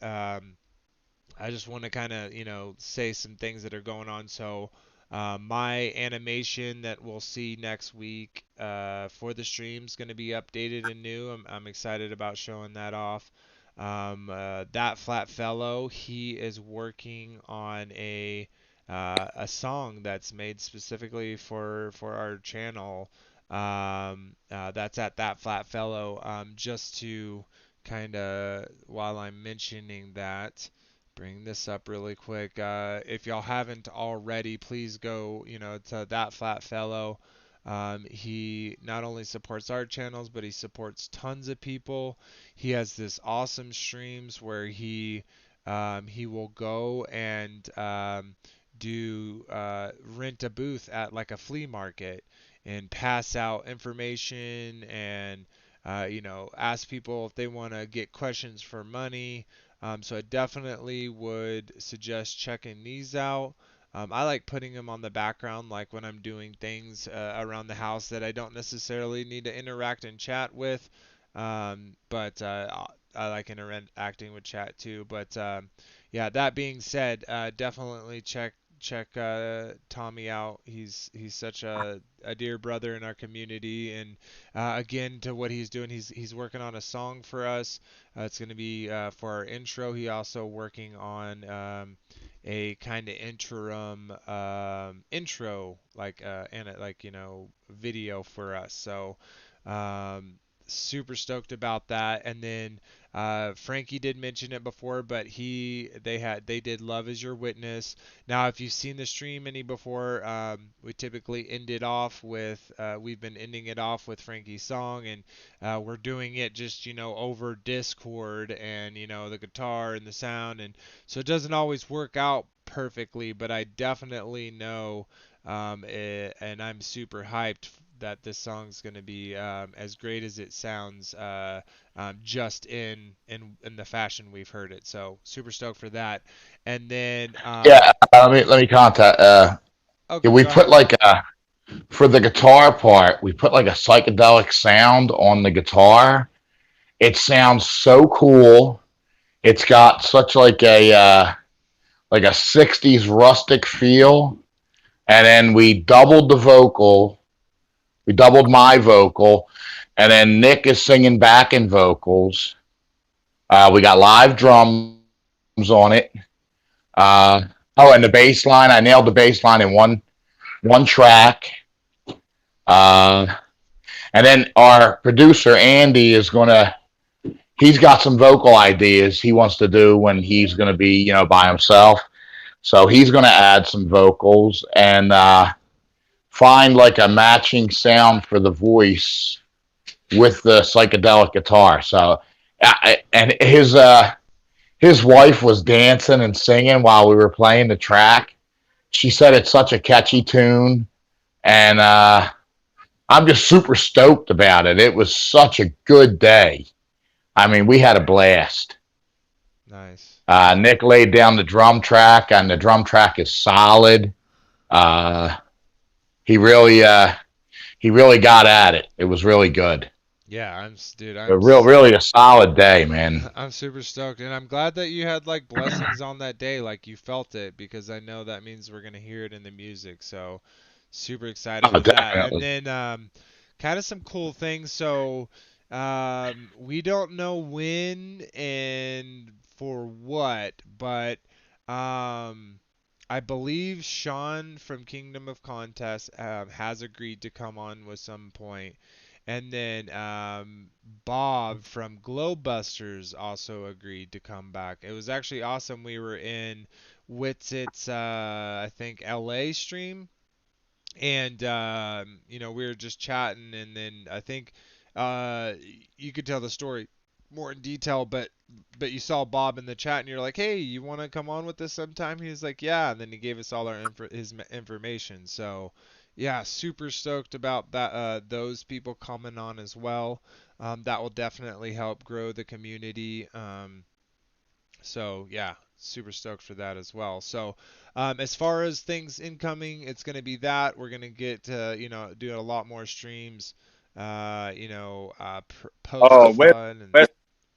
I just want to kind of, say some things that are going on. So, my animation that we'll see next week for the stream is going to be updated and new. I'm excited about showing that off. That Flat Fellow, he is working on a song that's made specifically for our channel. That's at That Flat Fellow. Just to kind of, while I'm mentioning that, bring this up really quick. If y'all haven't already, please go, to That Flat Fellow. He not only supports our channels, but he supports tons of people. He has this awesome streams where he will go and do rent a booth at like a flea market and pass out information and ask people if they want to get questions for money. So I definitely would suggest checking these out. I like putting them on the background, like when I'm doing things around the house that I don't necessarily need to interact and chat with. But I like interacting with chat too. But yeah, that being said, definitely check Tommy out. He's such a dear brother in our community, and again to what he's doing, he's working on a song for us. It's going to be for our intro. He also working on a kind of interim intro, like and like video for us. So um, super stoked about that. And then Frankie did mention it before, but they did Love Is Your Witness. Now, if you've seen the stream any before, we typically end it off with we've been ending it off with Frankie's song, and we're doing it just over Discord and the guitar and the sound, and so it doesn't always work out perfectly, but I definitely know and I'm super hyped that this song's going to be as great as it sounds just in the fashion we've heard it. So super stoked for that. And then Yeah, let me contact. Yeah, okay, we go put ahead. like for the guitar part, we put like a psychedelic sound on the guitar. It sounds so cool. It's got such like a '60s rustic feel, and then we doubled the vocal. We doubled my vocal, and then Nick is singing backing vocals. We got live drums on it. Uh, oh, and the bass line. I nailed the bass line in one track. Uh, and then our producer Andy is gonna. He's got some vocal ideas he wants to do when he's gonna be by himself. So he's gonna add some vocals and find like a matching sound for the voice with the psychedelic guitar. So and his wife was dancing and singing while we were playing the track. She said it's such a catchy tune, and I'm just super stoked about it. It was such a good day. I mean, we had a blast. Nice. Nick laid down the drum track, and the drum track is solid. Uh, he really he really got at it. It was really good. Yeah, dude, Really a solid day, man. I'm super stoked, and I'm glad that you had like blessings on that day, like you felt it, because I know that means we're gonna hear it in the music. So super excited Oh, for that. And definitely. then kind of some cool things. So we don't know when and for what, but I believe Sean from Kingdom of Contest has agreed to come on with some point. And then Bob from Glowbusters also agreed to come back. It was actually awesome. We were in Witsit's, I think, LA stream, and we were just chatting, and then I think uh, you could tell the story more in detail, but you saw Bob in the chat, and you're like, hey, you want to come on with us sometime? He was like, yeah, and then he gave us all his information. So yeah, super stoked about that. Those people coming on as well. That will definitely help grow the community. So yeah, super stoked for that as well. So as far as things incoming, it's going to be that we're going to get do a lot more streams. Post the Oh, fun, and West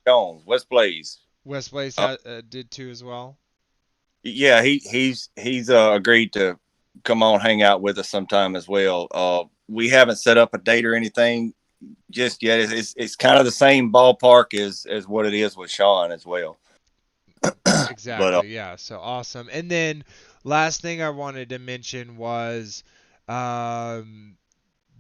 Jones, West Blaze. West Blaze Uh, did too as well. yeah, he's agreed to come on hang out with us sometime as well. We haven't set up a date or anything just yet. It's kind of the same ballpark as what it is with Sean as well. But Exactly. Yeah. So awesome. And then last thing I wanted to mention was um,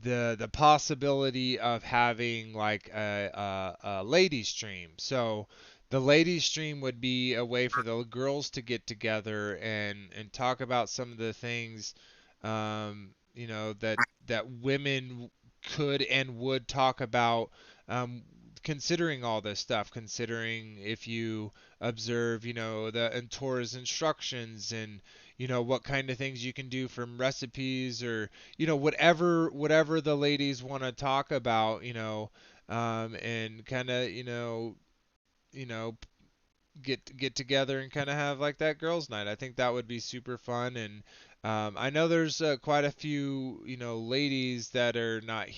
the possibility of having like a ladies stream. So the ladies stream would be a way for the girls to get together and talk about some of the things that women could and would talk about, um, considering all this stuff, considering if you observe the Torah's instructions, and what kind of things you can do from recipes, or whatever the ladies want to talk about, and kind of you know get together and kind of have like that girls' night. I think that would be super fun. And I know there's quite a few, ladies that are not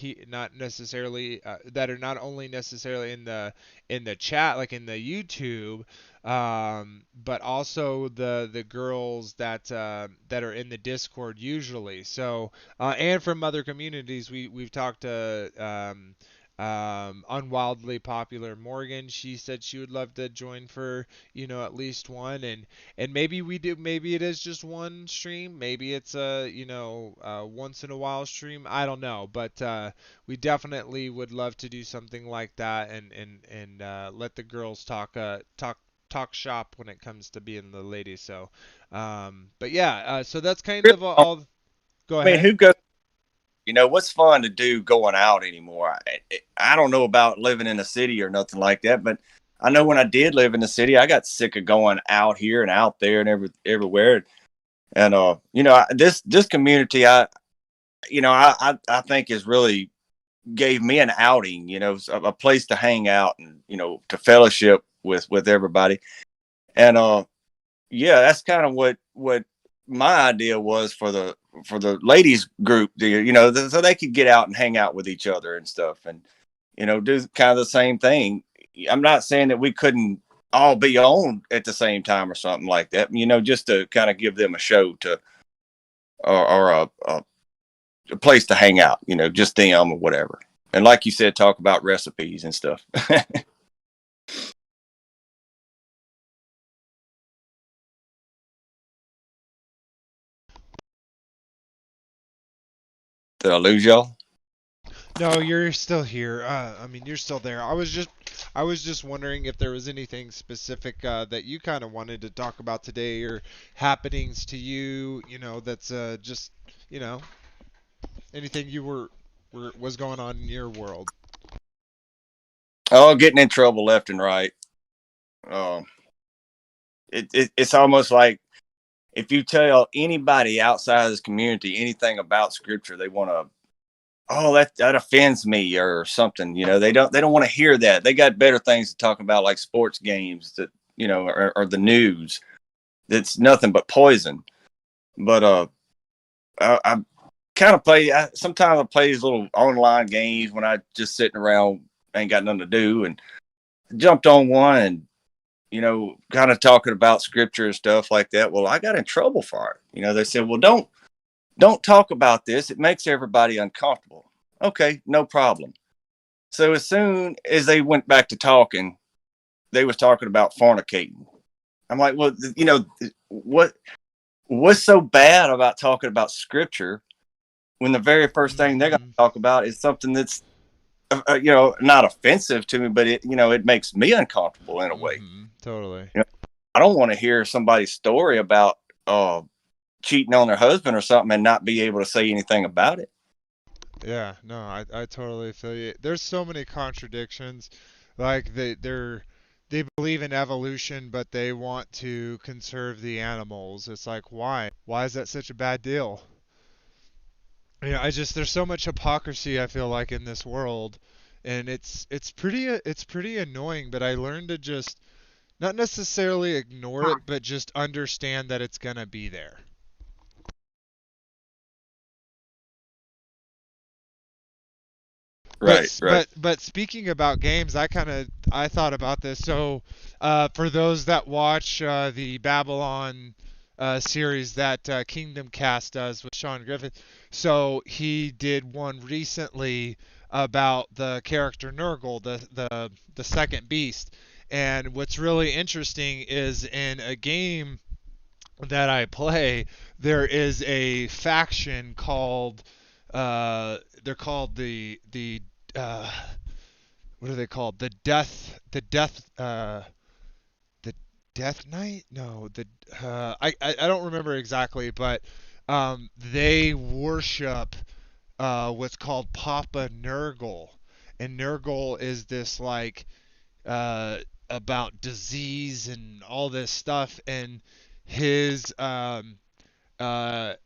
necessarily that are not only necessarily in the chat, like in the YouTube, but also the girls that are in the Discord usually. So and from other communities, we've talked to unwildly popular Morgan. She said she would love to join for at least one, and maybe it is just one stream, maybe it's a once in a while stream. I don't know, but we definitely would love to do something like that, and let the girls talk shop when it comes to being the ladies. So but yeah, so that's kind Really, of all. Go I mean, ahead. who goes? What's fun to do going out anymore? I don't know about living in a city or nothing like that, but I know when I did live in the city, I got sick of going out here and out there and everywhere. And this community, I think is really gave me an outing. A place to hang out and to fellowship with everybody. And yeah, that's kind of what my idea was for the ladies group, so they could get out and hang out with each other and stuff, and do kind of the same thing. I'm not saying that we couldn't all be on at the same time or something like that, just to kind of give them a show to or a place to hang out, just them or whatever. And like you said, talk about recipes and stuff. Did I lose y'all? No, you're still here. I mean, you're still there. I was just wondering if there was anything specific that you kind of wanted to talk about today, or happenings to you, that's just, you know, anything you was going on in your world. Oh, getting in trouble left and right. Um, it's almost like if you tell anybody outside of this community anything about scripture, they want to, oh, that offends me or something. They don't want to hear that. They got better things to talk about, like sports games that or the news. That's nothing but poison. But I kind of play. Sometimes I play these little online games when I just sitting around, ain't got nothing to do, and jumped on one and kind of talking about scripture and stuff like that. Well, I got in trouble for it. They said, well, don't talk about this. It makes everybody uncomfortable. Okay, no problem. So as soon as they went back to talking, they was talking about fornicating. I'm like, well, what's so bad about talking about scripture when the very first thing they're going Hmm. to talk about is something that's not offensive to me, but it makes me uncomfortable in a way. Totally. I don't want to hear somebody's story about cheating on their husband or something and not be able to say anything about it. Yeah, no, I totally feel you. There's so many contradictions. Like they believe in evolution, but they want to conserve the animals. It's like, why? Why is that such a bad deal? There's so much hypocrisy, I feel like, in this world, and it's pretty annoying, but I learned to just not necessarily ignore it, but just understand that it's gonna be there. Right, right. But speaking about games, I thought about this. So, for those that watch the Babylon series that Kingdom Cast does with Sean Griffith, so he did one recently about the character Nurgle, the second beast. And what's really interesting is in a game that I play, there is a faction called they're called the uh, what are they called? The Death Knight? No, I don't remember exactly, but they worship what's called Papa Nurgle, and Nurgle is this like uh, about disease and all this stuff, and his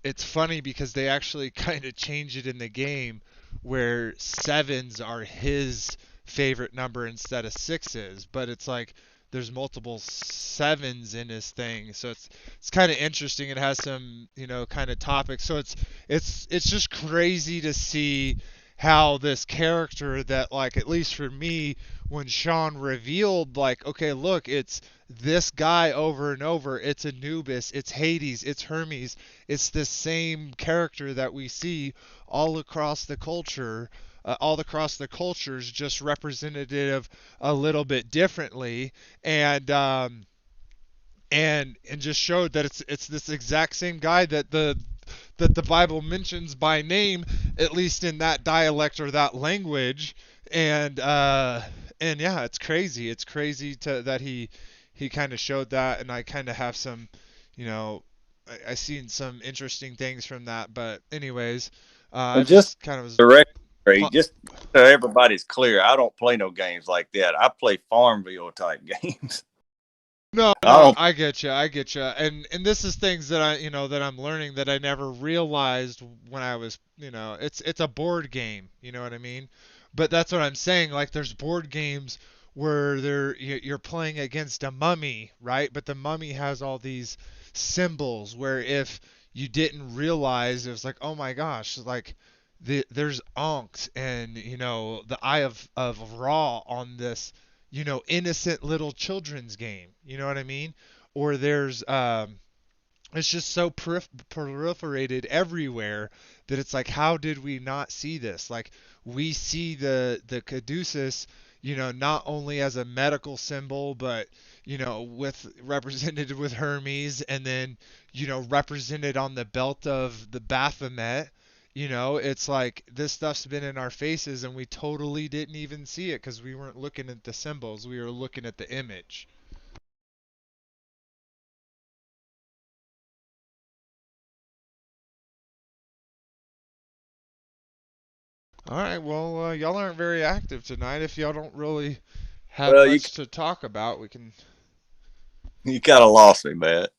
it's funny because they actually kind of change it in the game where sevens are his favorite number instead of sixes, but it's like there's multiple sevens in his thing, so it's kind of interesting. It has some, kind of topics. So it's just crazy to see how this character that, like, at least for me, when Sean revealed, like, okay, look, it's this guy over and over. It's Anubis, it's Hades, it's Hermes. It's the same character that we see all across the culture. All across the cultures, just representative a little bit differently, and just showed that it's this exact same guy that the Bible mentions by name, at least in that dialect or that language. And yeah, it's crazy. It's crazy that he kind of showed that, and I kind of have some, I seen some interesting things from that. But anyways, But I just just kind of was. direct, just so everybody's clear, I don't play no games like that. I play Farmville type games. No, I don't. I get you, and this is things that that I'm learning that I never realized when I was, it's a board game, you know what I mean? But that's what I'm saying. Like, there's board games where you're playing against a mummy, right? But the mummy has all these symbols where if you didn't realize, it was like, oh my gosh, like there's Ankh and the Eye of Ra on this innocent little children's game. You know what I mean? Or there's it's just so proliferated everywhere that it's like, how did we not see this? Like, we see the caduceus, not only as a medical symbol, but with represented with Hermes, and then represented on the belt of the Baphomet. It's like this stuff's been in our faces, and we totally didn't even see it because we weren't looking at the symbols. We were looking at the image. All right, well, y'all aren't very active tonight. If y'all don't really have Well, much to talk about, we can. you kind of lost me, Matt.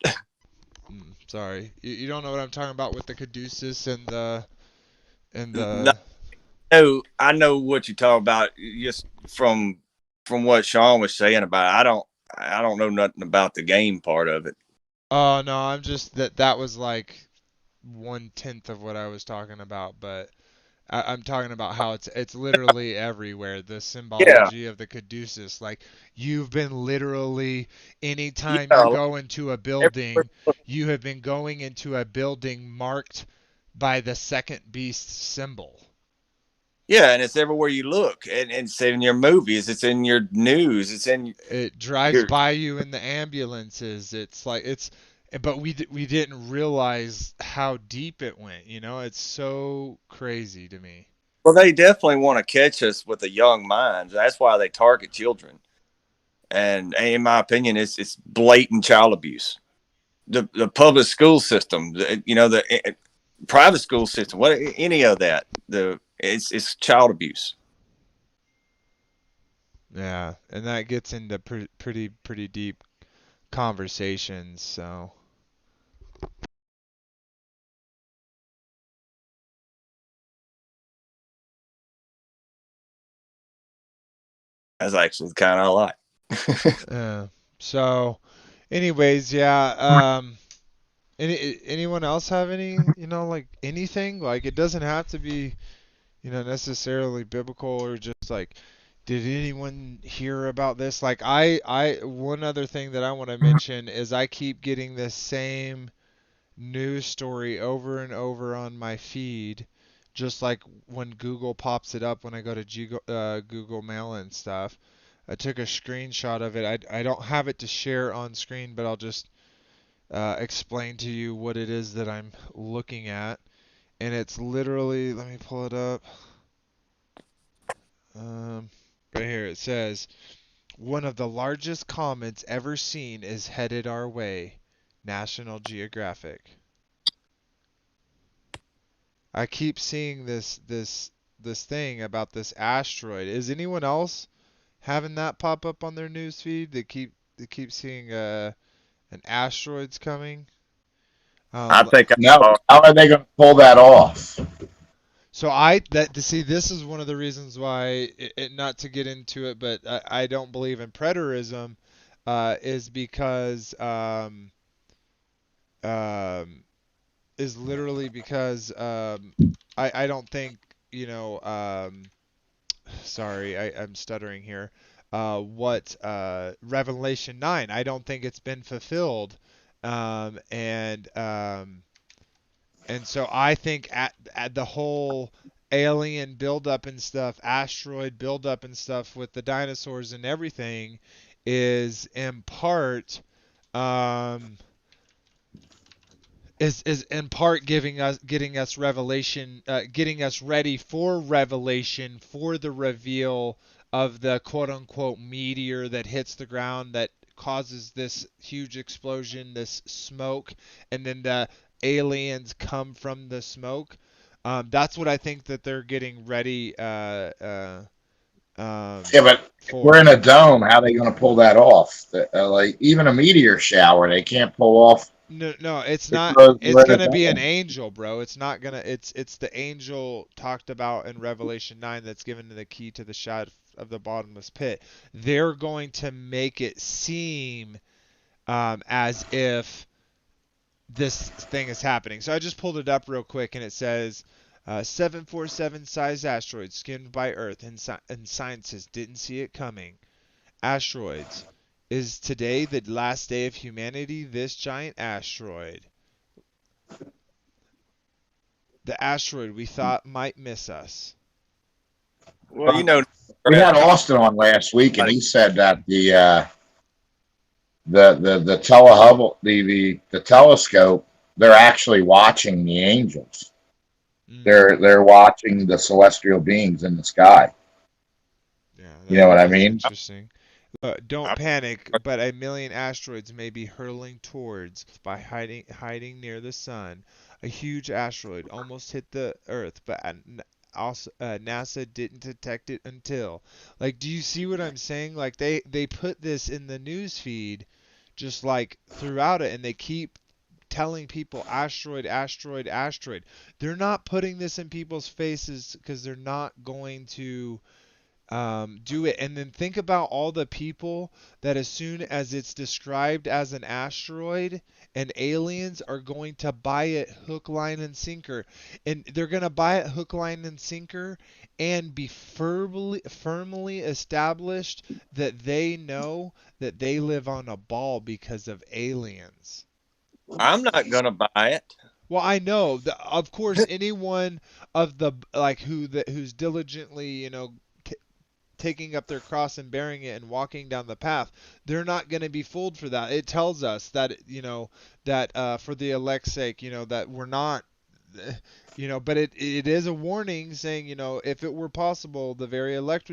Sorry, you don't know what I'm talking about with the caduceus and the No, no, I know what you're talking about. Just from what Sean was saying about it, I don't know nothing about the game part of it. Oh no, I'm just that was like 1/10 of what I was talking about, but I'm talking about how it's literally everywhere. The Yeah, symbology of the caduceus, like, you've been literally, anytime you yeah. go into a building, you have been going into a building marked by the second beast symbol. Yeah, and it's everywhere you look, and it's in your movies, it's in your news, it's in It drives your. by you in the ambulances. It's like but we didn't realize how deep it went. It's so crazy to me. Well, they definitely want to catch us with a young mind. That's why they target children, and in my opinion, it's blatant child abuse. The public school system, the private school system, what any of that, it's child abuse. Yeah, and that gets into pretty deep conversations. So That's actually kind of a lot. yeah. So, anyways, yeah. Anyone else have any, like, anything? Like, it doesn't have to be, necessarily biblical, or just like, did anyone hear about this? Like, one other thing that I want to mention is I keep getting this same news story over and over on my feed, just like when Google pops it up when I go to Google Mail and stuff. I took a screenshot of it. I don't have it to share on screen, but I'll just explain to you what it is that I'm looking at. And it's literally, let me pull it up. Right here it says, one of the largest comets ever seen is headed our way. National Geographic. I keep seeing this thing about this asteroid. Is anyone else having that pop up on their news feed? They keep seeing an asteroid's coming. I think No, how are they going to pull that off? So see, this is one of the reasons why not to get into it, but I don't believe in preterism. is because um, is literally because I don't think sorry, I'm stuttering here. What Revelation 9? I don't think it's been fulfilled, um, and um, and so I think at the whole alien buildup and stuff, asteroid buildup and stuff with the dinosaurs and everything, is in part um, is in part getting us revelation, getting us ready for revelation, for the reveal of the quote unquote meteor that hits the ground that causes this huge explosion, this smoke, and then the aliens come from the smoke. That's what I think that they're getting ready Yeah, but if we're in for. a dome, how are they going to pull that off? Like even a meteor shower, they can't pull off No, no, it's not. because It's we're in a gonna be an dome. angel, bro. It's not gonna. It's the angel talked about in Revelation 9 that's given the key to the shadow of the bottomless pit. They're going to make it seem as if this thing is happening. So I just pulled it up real quick, and it says 747 size asteroid skimmed by Earth, and scientists didn't see it coming. Asteroids. Is today the last day of humanity? This giant asteroid. The asteroid we thought might miss us. Well, you know, We had Austin on last week, and he said that the telehubble the telescope, they're actually watching the angels. Mm. They're watching the celestial beings in the sky. Yeah, You know what I that's mean? interesting. Don't panic, but a million asteroids may be hurtling towards by hiding near the sun. A huge asteroid almost hit the Earth, but also NASA didn't detect it until. Like, do you see what I'm saying? Like they put this in the news feed, just like throughout it, and they keep telling people asteroid, asteroid, asteroid. They're not putting this in people's faces because they're not going to do it. And then think about all the people that as soon as it's described as an asteroid and aliens are going to buy it hook, line, and sinker. And they're going to buy it hook, line, and sinker and be firmly established that they know that they live on a ball because of aliens. I'm not gonna buy it. Well, I know, of course, anyone of the like who's diligently, taking up their cross and bearing it and walking down the path, they're not going to be fooled for that. It tells us that that for the elect's sake, that we're not but it is a warning saying, if it were possible, the very elect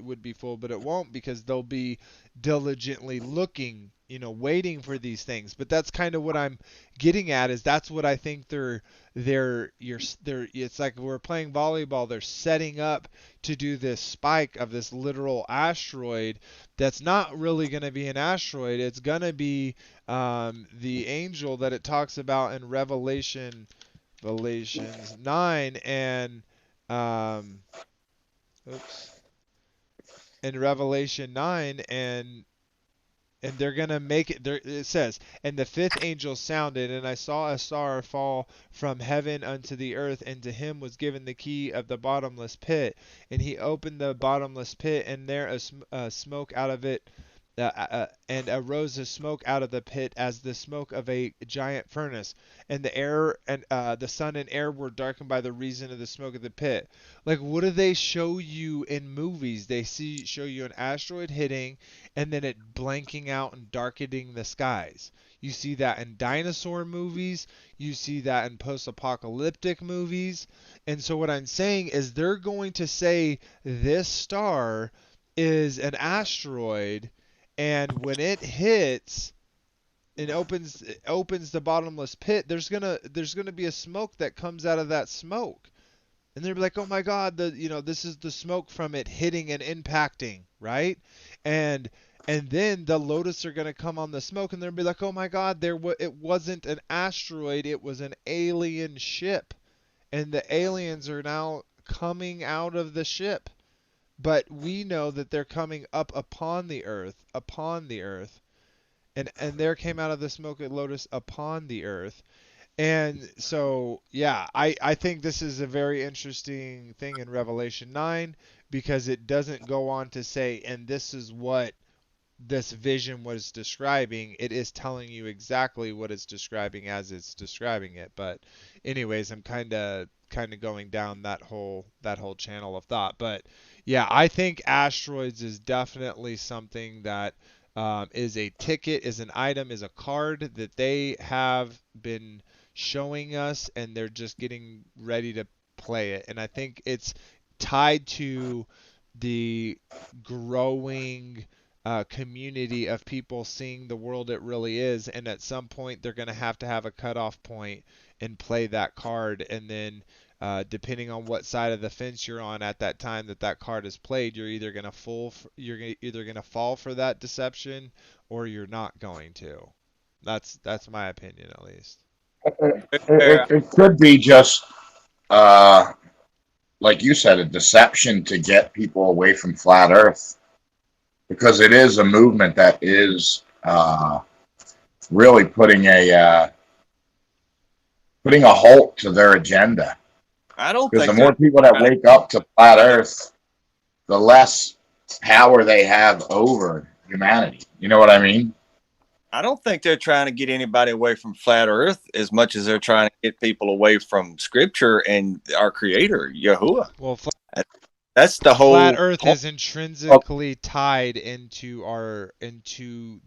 would be fooled, but it won't because they'll be diligently looking, waiting for these things. But that's kind of what I'm getting at, is that's what I think they're it's like we're playing volleyball. They're setting up to do this spike of this literal asteroid that's not really going to be an asteroid. It's going to be the angel that it talks about in Revelations 9 and um, oops, in Revelation 9 and they're going to make it there. It says, and the fifth angel sounded, and I saw a star fall from heaven unto the earth, and to him was given the key of the bottomless pit, and he opened the bottomless pit, and there a smoke out of it, and arose a smoke out of the pit as the smoke of a giant furnace, and the air and the sun and air were darkened by the reason of the smoke of the pit. Like, what do they show you in movies? They show you an asteroid hitting and then it blanking out and darkening the skies. You see that in dinosaur movies, you see that in post-apocalyptic movies. And so what I'm saying is they're going to say this star is an asteroid, and when it hits and opens the bottomless pit, there's gonna be a smoke that comes out of that smoke. And they'll be like, "Oh my God, this is the smoke from it hitting and impacting, right?" And and then the lotus are gonna come on the smoke, and they'll be like, "Oh my God, it wasn't an asteroid, it was an alien ship, and the aliens are now coming out of the ship." But we know that they're coming up upon the earth, and there came out of the smoke a lotus upon the earth. And so, yeah, I think this is a very interesting thing in Revelation 9 because it doesn't go on to say, and this is what this vision was describing. It is telling you exactly what it's describing as it's describing it. But anyways, I'm kind of going down that whole channel of thought. But yeah, I think asteroids is definitely something that is a ticket, is an item, is a card that they have been showing us, and they're just getting ready to play it. And I think it's tied to the growing community of people seeing the world it really is, and at some point they're going to have a cutoff point and play that card, and then depending on what side of the fence you're on at that time that card is played, you're either going to either going to fall for that deception or you're not going to. That's my opinion, at least. It could be just, like you said, a deception to get people away from flat Earth, because it is a movement that is really putting a halt to their agenda. I don't Because think the more people that wake up to flat Earth, the less power they have over humanity. You know what I mean? I don't think they're trying to get anybody away from flat Earth as much as they're trying to get people away from Scripture and our Creator, Yahuwah. Well, That's the whole flat Earth is intrinsically tied into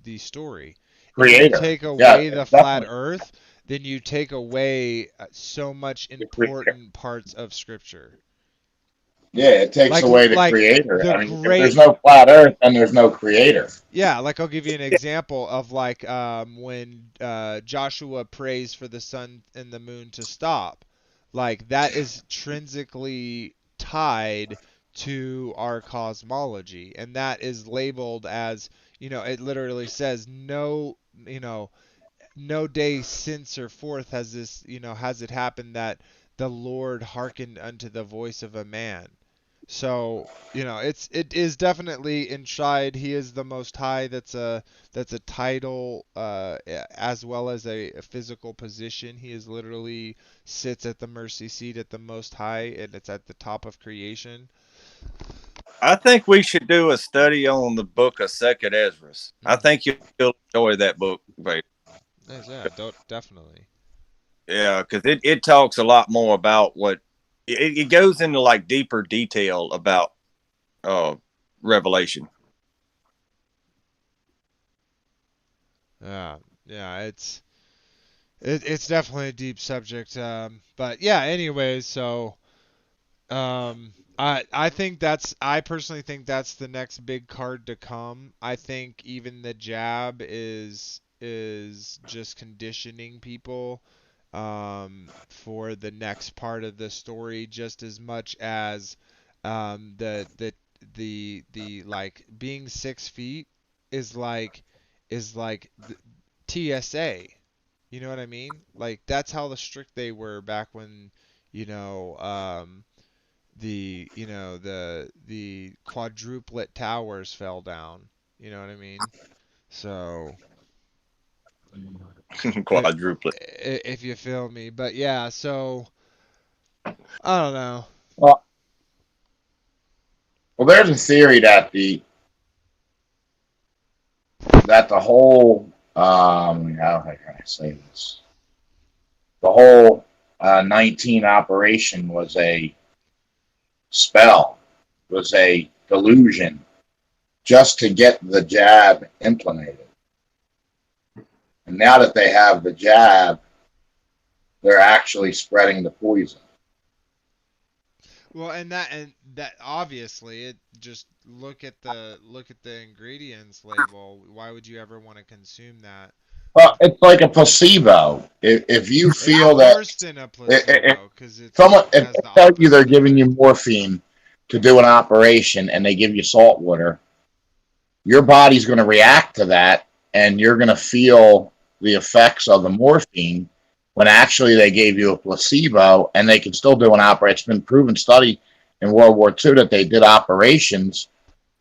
the story. Creator. If you take away the flat definitely. Earth, then you take away so much important parts of Scripture. Yeah, it takes away the Creator. The I mean, if there's no flat Earth, then there's no Creator. Yeah, like I'll give you an example of like when Joshua prays for the sun and the moon to stop. Like that is intrinsically tied to our cosmology, and that is labeled as, it literally says no, no day since or forth has this, has it happened that the Lord hearkened unto the voice of a man. So, it is definitely enshrined. He is the Most High. That's a title as well as a physical position. He is literally sits at the mercy seat at the Most High, and it's at the top of creation. I think we should do a study on the book of Second Ezra. I think you'll enjoy that book, babe. Yeah, definitely. Yeah, because it talks a lot more about what it goes into, like deeper detail about Revelation. Yeah, it's definitely a deep subject. But yeah, anyways, so I personally think that's the next big card to come. I think even the jab is just conditioning people for the next part of the story, just as much as the like being 6 feet is like TSA. You know what I mean? Like that's how strict they were back when the quadruplet towers fell down. You know what I mean? So Quadruplet. if you feel me. But yeah, so I don't know. Well, there's a theory that the whole how can I say this? The whole 19 operation was a spell, was a delusion, just to get the jab implemented. And now that they have the jab, they're actually spreading the poison. Well, and that obviously, it just look at the ingredients label. Why would you ever want to consume that? Well, it's like a placebo. If you feel that worse than a placebo, because if they tell you they're giving you morphine to do an operation and they give you salt water, your body's going to react to that, and you're going to feel the effects of the morphine when actually they gave you a placebo, and they can still do an operation. It's been proven study in World War II that they did operations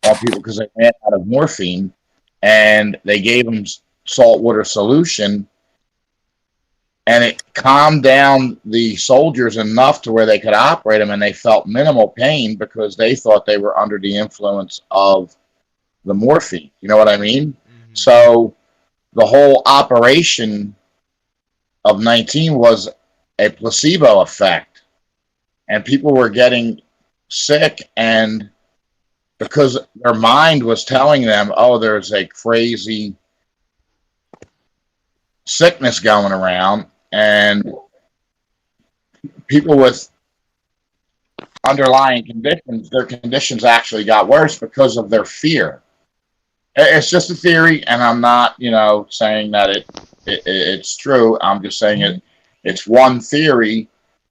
on people because they ran out of morphine, and they gave them saltwater solution, and it calmed down the soldiers enough to where they could operate them, and they felt minimal pain because they thought they were under the influence of the morphine. You know what I mean? Mm-hmm. So the whole operation of 19 was a placebo effect, and people were getting sick, and because their mind was telling them, oh, there's a crazy sickness going around, and people with underlying conditions, their conditions actually got worse because of their fear. It's just a theory, and I'm not, saying that it's true. I'm just saying it's one theory,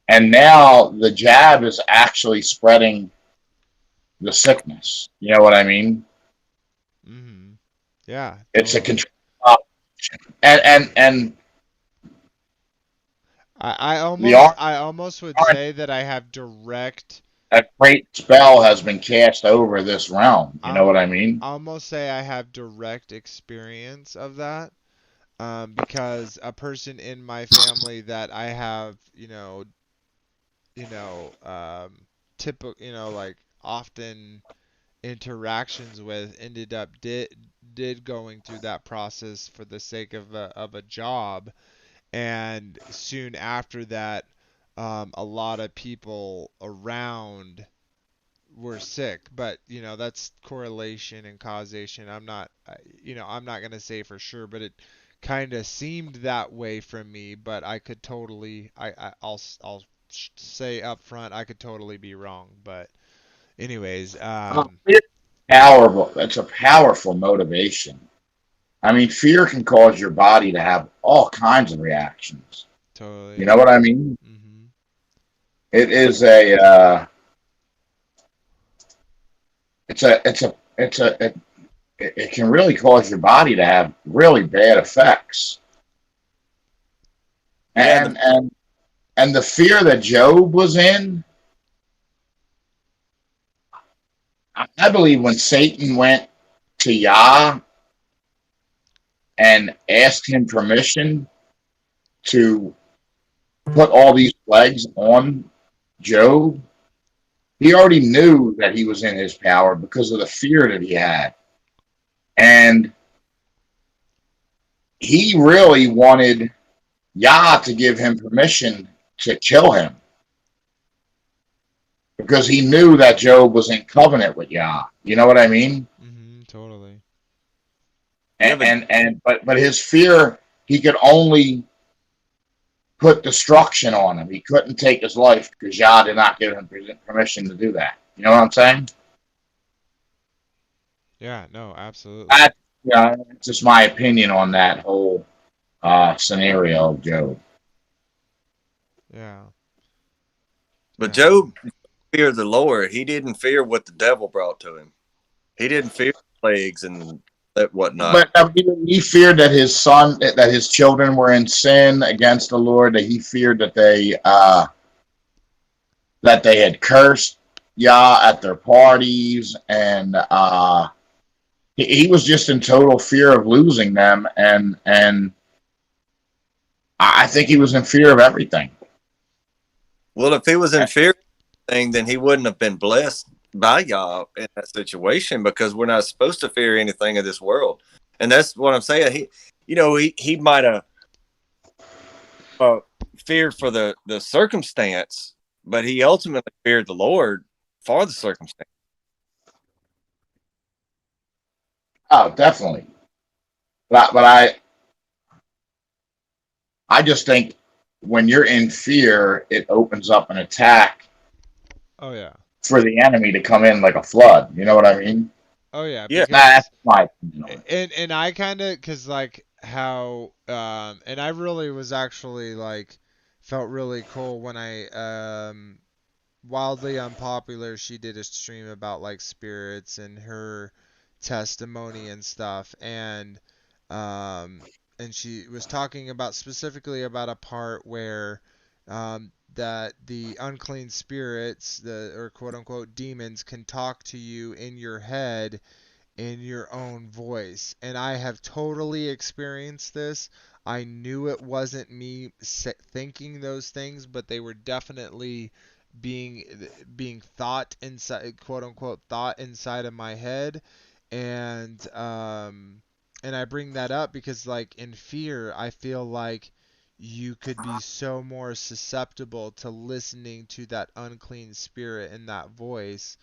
and now the jab is actually spreading the sickness. You know what I mean? Mm-hmm. Yeah, It's a totally. control, and I the almost art, I almost would say that I have direct a great spell has been cast over this realm. You know I'm what I mean? almost say I have direct experience of that. Because a person in my family that I have, you know, typical, like often interactions with ended up did going through that process for the sake of a job, and soon after that, a lot of people around were sick, but that's correlation and causation. I'm not gonna say for sure, but it kind of seemed that way from me. But I could totally, I'll say up front, I could totally be wrong. But anyways, It's powerful. It's a powerful motivation. I mean, fear can cause your body to have all kinds of reactions. You totally. know what I mean? Mhm. It is a, it can really cause your body to have really bad effects. Yeah, the And the fear that Job was in, I believe when Satan went to Yah and asked him permission to put all these plagues on Job, he already knew that he was in his power because of the fear that he had. And he really wanted Yah to give him permission to kill him because he knew that Job was in covenant with Yah. You know what I mean? Mhm. Totally. yeah, but But his fear, he could only put destruction on him. He couldn't take his life because Yah did not give him permission to do that. You know what I'm saying? Yeah. No. Absolutely. That, it's just my opinion on that whole scenario, Joe. Yeah. but Yeah. Job feared the Lord. He didn't fear what the devil brought to him. He didn't fear plagues and that whatnot. But he feared that his son, that his children were in sin against the Lord. That he feared that they had cursed Yah at their parties, and he was just in total fear of losing them, and I think he was in fear of everything. Well, if he was in fear of anything, then he wouldn't have been blessed by Yah in that situation because we're not supposed to fear anything of this world. And that's what I'm saying. He might have uh, feared for the circumstance, but he ultimately feared the Lord for the circumstance. Oh, definitely. But I just think when you're in fear, it opens up an attack Oh yeah. for the enemy to come in like a flood. You know what I mean? Oh yeah. Yeah, That's Because my opinion on it. and I kind of cuz like how and I really was actually like felt really cool when I wildly unpopular, she did a stream about like spirits and her testimony and stuff, um and she was talking about specifically about a part where that the unclean spirits, the or quote unquote demons, can talk to you in your head in your own voice. And I have totally experienced this. I knew it wasn't me thinking those things, but they were definitely being thought inside, quote unquote, thought inside of my head. And I bring that up because, like, in fear, I feel like you could be so more susceptible to listening to that unclean spirit in that voice.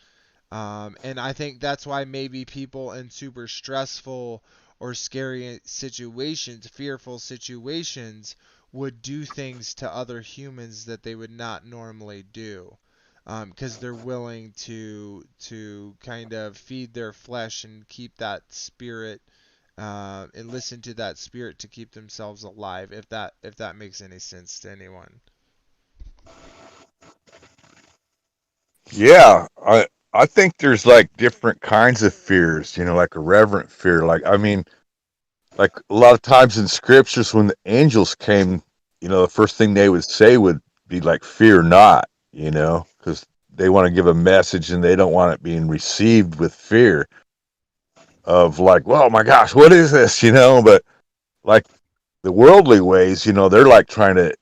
And I think that's why maybe people in super stressful or scary situations, fearful situations, would do things to other humans that they would not normally do. Because they're willing to kind of feed their flesh and keep that spirit, and listen to that spirit to keep themselves alive. If that makes any sense to anyone. Yeah, I think there's like different kinds of fears, like a reverent fear. Like, I mean, like a lot of times in scriptures when the angels came, the first thing they would say would be like, fear not, because they want to give a message and they don't want it being received with fear of like, well, my gosh, what is this, but like the worldly ways, they're like trying to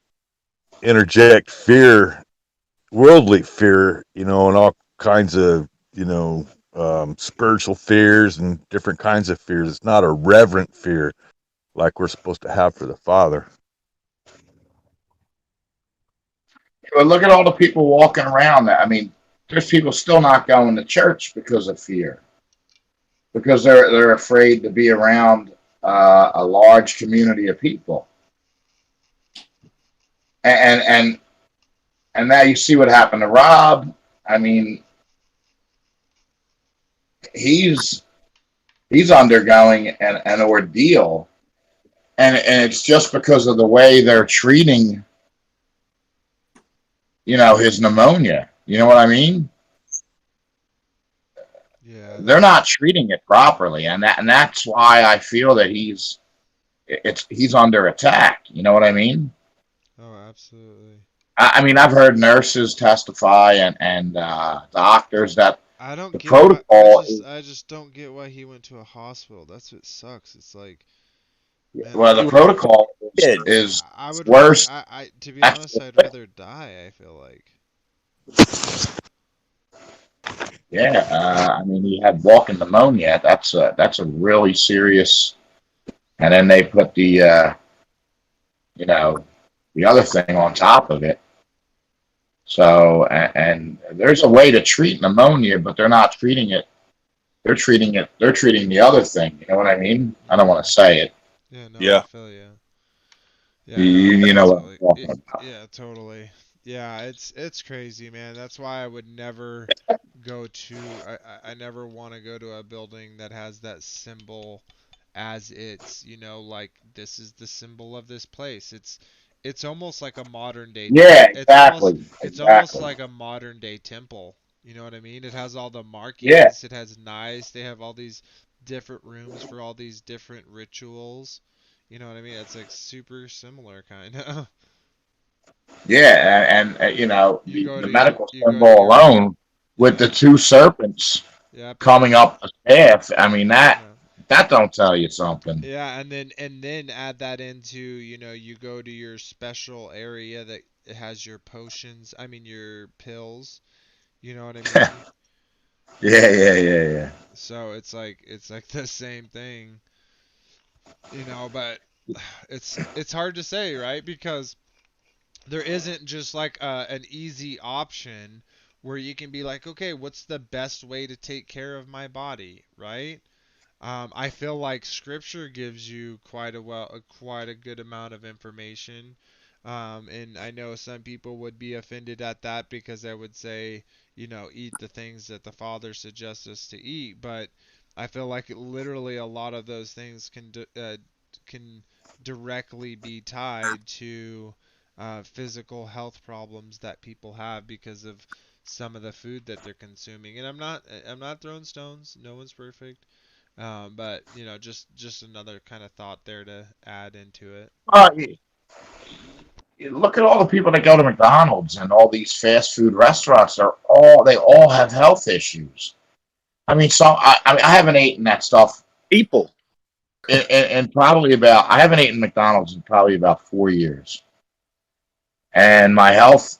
interject fear, worldly fear, and all kinds of, spiritual fears and different kinds of fears. It's not a reverent fear like we're supposed to have for the Father. But look at all the people walking around. I mean, there's people still not going to church because of fear, because they're afraid to be around a large community of people. And now you see what happened to Rob. I mean, he's undergoing an ordeal, and it's just because of the way they're treating, his pneumonia. You know what I mean? Yeah. They're not treating it properly, and that's why I feel that he's under attack. You know what I mean? Oh, absolutely. I mean, I've heard nurses testify and doctors that I don't the get why. protocol I just don't get why he went to a hospital. That's what sucks. It's like, man, well, the protocol is I would worse. to be honest, I'd rather die. I feel like. Yeah, I mean, he had walking pneumonia. That's a really serious. And then they put the other thing on top of it. So, and there's a way to treat pneumonia, but they're not treating it. They're treating it. They're treating the other thing. You know what I mean? I don't want to say it. Yeah, no, Yeah. I feel you. You, Yeah, no, you know what I'm absolutely. talking about. Yeah, totally. Yeah, it's crazy, man. That's why I would never go to. I never want to go to a building that has that symbol as its, like, this is the symbol of this place. It's almost like a modern day Yeah, it's almost exactly. like a modern day temple. You know what I mean? It has all the Yeah, markings, it has knives, they have all these different rooms for all these different rituals. You know what I mean? It's like super similar kind of. yeah, and You go the to your medical you go symbol to your alone with the yeah. two serpents Yep, yep. coming up the path. I mean Yeah. that don't tell you something. Yeah, and then add that into, you go to your special area that has your potions, I mean your pills, you know what I mean? Yeah. So it's like the same thing, but it's hard to say, right? Because there isn't just like an easy option where you can be like, okay, what's the best way to take care of my body, right? I feel like Scripture gives you quite a good amount of information, and I know some people would be offended at that because I would say, eat the things that the Father suggests us to eat. But I feel like literally a lot of those things can directly be tied to physical health problems that people have because of some of the food that they're consuming. And I'm not throwing stones. No one's perfect. But just another kind of thought there to add into it. You look at all the people that go to McDonald's and all these fast food restaurants. They all have health issues. I mean, I haven't eaten that stuff People. in probably about. I haven't eaten McDonald's in probably about 4 years, and my health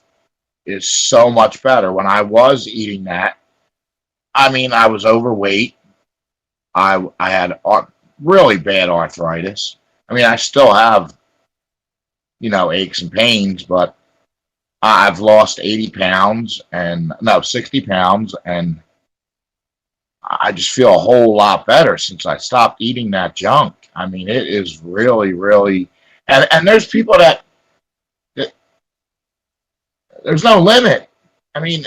is so much better. When I was eating that, I mean, I was overweight. I had really bad arthritis. I mean, I still have aches and pains, but I've lost 80 pounds and no 60 pounds, and I just feel a whole lot better since I stopped eating that junk. I mean, it is really, really, and there's people that there's no limit. I mean,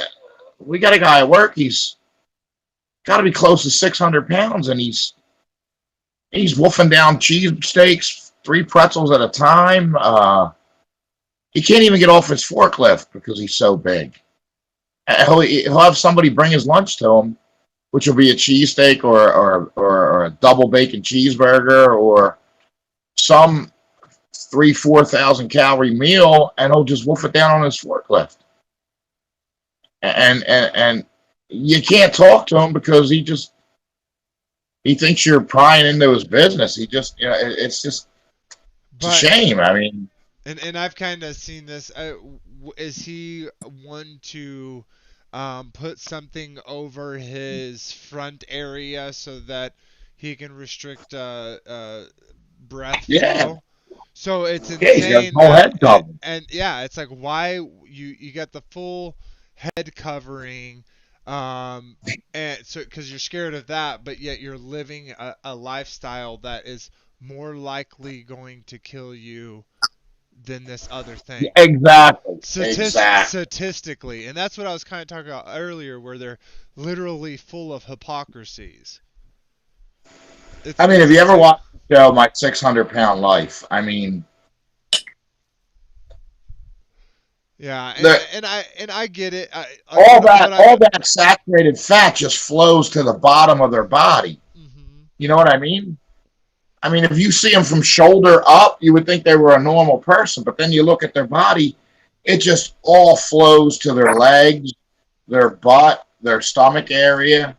we got a guy at work. He's got to be close to 600 pounds, and he's wolfing down cheese steaks, 3 pretzels at a time. He can't even get off his forklift because he's so big. And he'll have somebody bring his lunch to him, which will be a cheesesteak or a double bacon cheeseburger or some 4,000 calorie meal, and he'll just wolf it down on his forklift. And you can't talk to him because he thinks you're prying into his business. It's a shame. I mean, and I've kind of seen this. Is he one to put something over his front area so that he can restrict breath flow? So it's insane. He's got a whole head covered. And yeah, it's like, why you got the full head covering, and so because you're scared of that, but yet you're living a lifestyle that is more likely going to kill you than this other thing. Exactly. Statistically. And that's what I was kind of talking about earlier, where they're literally full of hypocrisies. Have you ever watched the show My 600-Pound Life? I mean, yeah, and I get it. All that saturated fat just flows to the bottom of their body. Mm-hmm. You know what I mean? I mean, if you see them from shoulder up, you would think they were a normal person, but then you look at their body, it just all flows to their legs, their butt, their stomach area.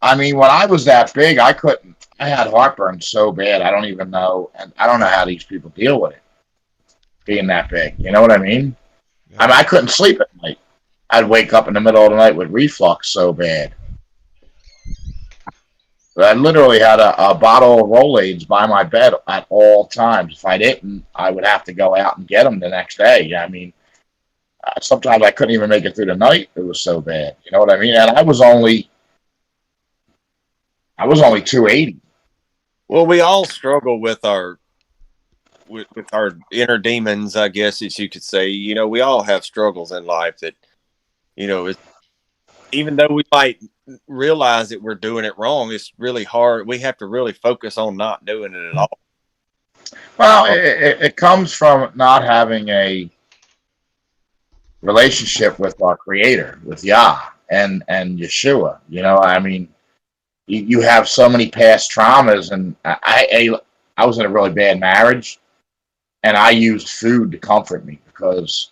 I mean, when I was that big, I had heartburn so bad, I don't even know, and I don't know how these people deal with it, being that big. You know what I mean? Yeah. I mean, I couldn't sleep at night. I'd wake up in the middle of the night with reflux so bad. I literally had a bottle of Rolaids by my bed at all times. If I didn't, I would have to go out and get them the next day. I mean, sometimes I couldn't even make it through the night. It was so bad. You know what I mean? And I was only 280. Well, we all struggle with our inner demons, I guess, as you could say. You know, we all have struggles in life that, even though we might realize that we're doing it wrong, it's really hard. We have to really focus on not doing it at all. Well, it comes from not having a relationship with our Creator, with Yah and Yeshua. You know, I mean, you have so many past traumas, and I was in a really bad marriage, and I used food to comfort me because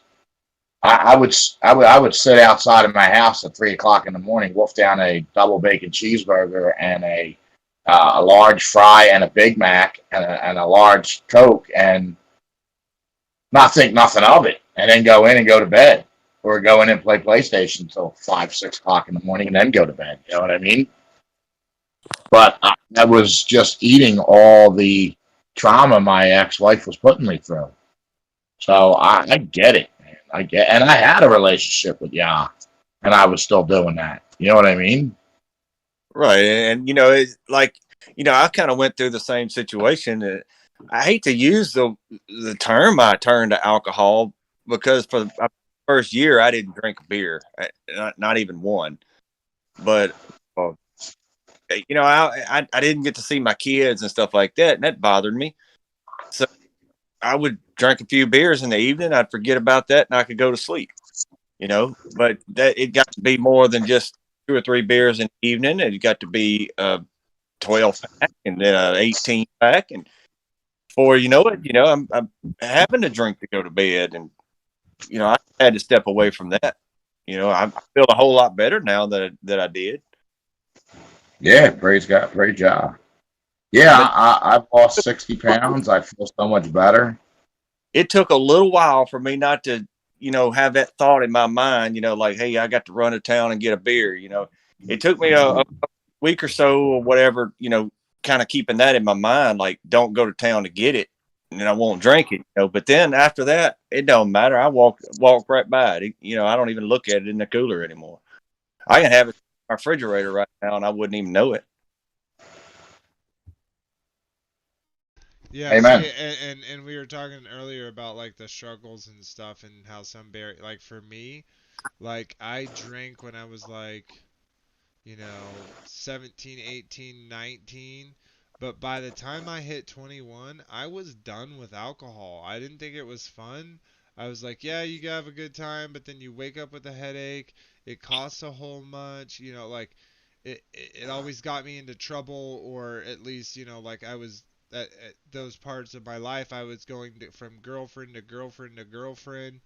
I would sit outside of my house at 3:00 in the morning, wolf down a double bacon cheeseburger and a large fry and a Big Mac and a large Coke, and not think nothing of it, and then go in and go to bed, or go in and play PlayStation until 5, 6 o'clock in the morning, and then go to bed. You know what I mean? But I was just eating all the trauma my ex-wife was putting me through. So I get it. And I had a relationship with Yah, and I was still doing that. You know what I mean? Right. And, it's like, I kind of went through the same situation. I hate to use the term I turned to alcohol, because for the first year, I didn't drink beer, not even one. But, I didn't get to see my kids and stuff like that, and that bothered me. So I would drink a few beers in the evening. I'd forget about that, and I could go to sleep. But it got to be more than just 2 or 3 beers in the evening. It got to be 12 pack and then 18 pack, and before you know it, I'm having to drink to go to bed, and I had to step away from that. I feel a whole lot better now that I did. Yeah, praise God, praise God. Yeah, But I've lost 60 pounds. I feel so much better. it took a little while for me not to, have that thought in my mind, like, hey, I got to run to town and get a beer. It took me a week or so or whatever, kind of keeping that in my mind, like, don't go to town to get it and I won't drink it, but then after that, it don't matter. I walk right by it. I don't even look at it in the cooler anymore. I can have it in my refrigerator right now and I wouldn't even know it. Yeah, Amen. see, and we were talking earlier about like the struggles and stuff and how some bear like for me, like I drank when I was like 17, 18, 19. But by the time I hit 21, I was done with alcohol. I didn't think it was fun. I was like, yeah, you have a good time, but then you wake up with a headache. It costs a whole much, like it always got me into trouble, or at least, like I was at those parts of my life, I was going from girlfriend to girlfriend to girlfriend,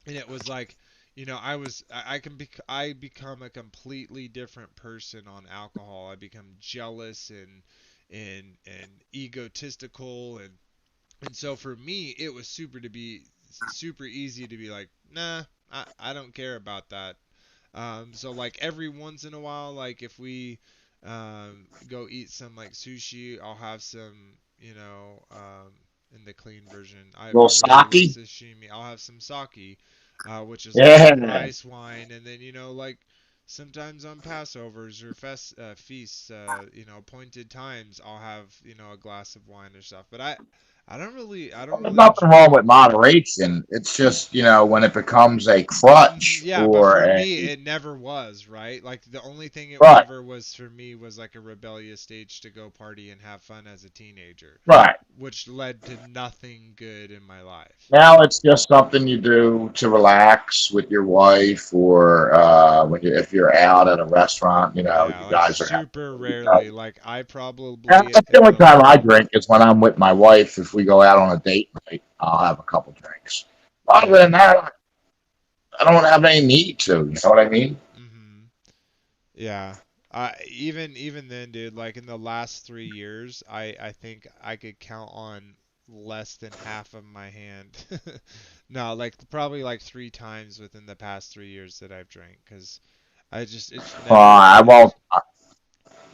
and it was like I become a completely different person on alcohol. I become jealous and egotistical, and so for me it was super easy to be like, nah, I don't care about that. So like every once in a while, like if we go eat some like sushi, I'll have some, in the clean version. I Little really love sake. sashimi. I'll have some sake, which is like some Yeah. rice wine, and then like sometimes on Passovers or feasts, appointed times, I'll have a glass of wine or stuff. But I don't There's really. nothing wrong with moderation. It's just, when it becomes a crutch Yeah, but or for a me, it never was, right? Like the only thing it right, ever was for me was like a rebellious stage to go party and have fun as a teenager, right. which led to nothing good in my life. Now it's just something you do to relax with your wife, or if you're out at a restaurant, Yeah, you like guys are having super a good time. rarely. Like I And probably the am only the time I drink is when I'm with my wife. If we go out on a date night, I'll have a couple drinks. Other yeah. than that, I don't have any need to. You know what I mean? Mhm. Yeah. Even then, dude, like in the last 3 years, I think I could count on less than half of my hand. No, like probably like 3 times within the past 3 years that I've drank, because it's never I been won't. as.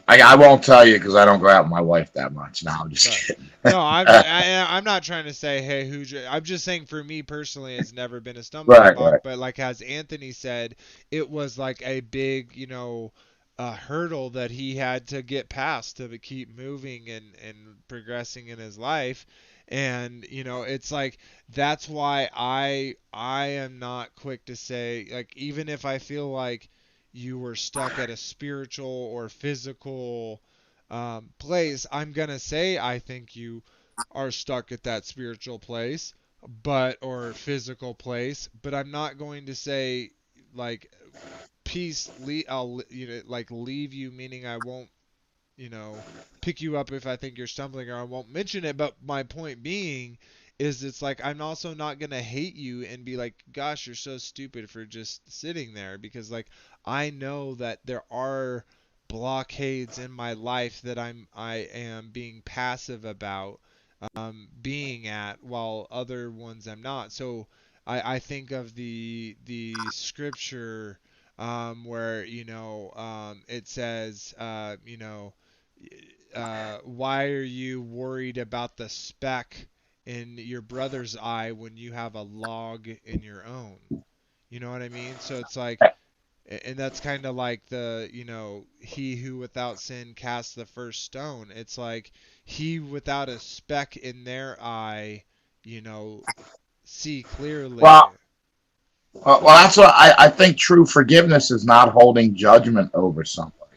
I won't tell you because I don't go out with my wife that much. No, I'm just But kidding. no, I'm not trying to say, hey, I'm just saying for me personally, it's never been a stumbling Right, block. right. But like as Anthony said, it was like a big, hurdle that he had to get past to keep moving and progressing in his life. And it's like that's why I am not quick to say, like, even if I feel like you were stuck at a spiritual or physical place, I'm gonna say I think you are stuck at that spiritual place, or physical place, but I'm not going to say like peace. I'll like leave you, meaning I won't pick you up if I think you're stumbling, or I won't mention it. But my point being is it's like I'm also not going to hate you and be like, gosh, you're so stupid for just sitting there, because like I know that there are blockades in my life that I am being passive about being at, while other ones I'm not. So I think of the scripture where it says why are you worried about the speck in your brother's eye when you have a log in your own? You know what I mean? So it's like, and that's kind of like he who without sin casts the first stone. It's like he without a speck in their eye, you know, see clearly. Well, that's what I think. True forgiveness is not holding judgment over somebody,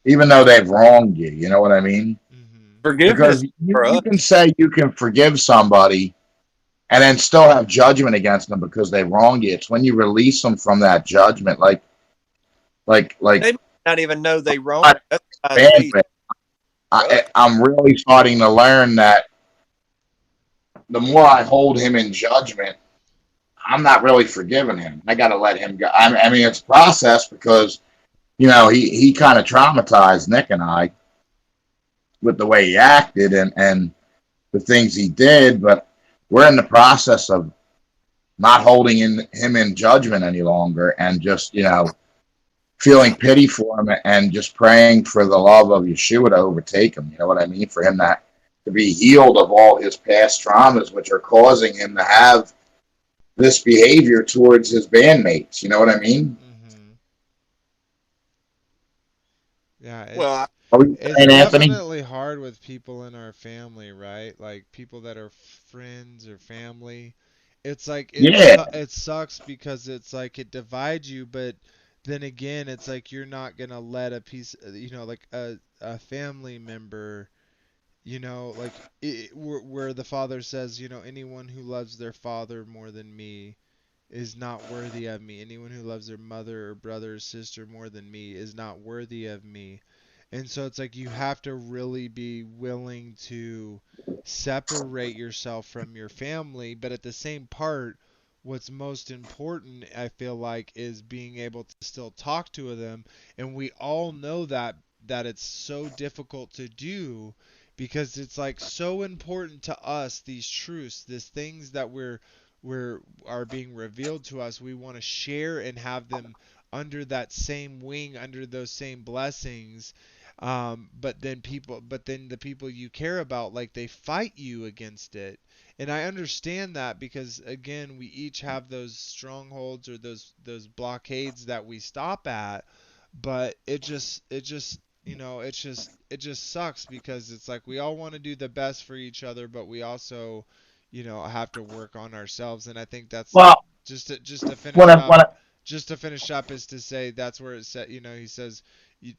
even though they've wronged you. You know what I mean? Hmm. Forgiveness Because for you us. can say you can forgive somebody and then still have judgment against them because they wronged you. It's when you release them from that judgment, like They might not even know they I wrong. That's why it's easy bandwidth. for us. I'm really starting to learn that the more I hold him in judgment, I'm not really forgiving him. I got to let him go. I mean, it's a process because, you know, he kind of traumatized Nick and I with the way he acted and the things he did. But we're in the process of not holding him in judgment any longer, and just, you know, feeling pity for him and just praying for the love of Yeshua to overtake him. You know what I mean? For him to be healed of all his past traumas, which are causing him to have this behavior towards his bandmates. You know what I mean? Mm-hmm. Yeah, Well, it's And Anthony? definitely hard with people in our family, right? Like people that are friends or family. It's like Yeah, it sucks because it's like it divides you, but then again, it's like you're not gonna let a piece, like a family member, like where the father says, anyone who loves their father more than me is not worthy of me. Anyone who loves their mother or brother or sister more than me is not worthy of me. And so it's like you have to really be willing to separate yourself from your family, but at the same part, what's most important, I feel like, is being able to still talk to them. And we all know that it's so difficult to do because it's like so important to us, these truths, these things that we're are being revealed to us. We want to share and have them under that same wing, under those same blessings. But then the people you care about, like, they fight you against it. And I understand that because again, we each have those strongholds or those blockades that we stop at. But it just sucks because it's like we all want to do the best for each other, but we also, have to work on ourselves. And I think that's well, just to when finish I, when up, I, is to say that's where it said, he says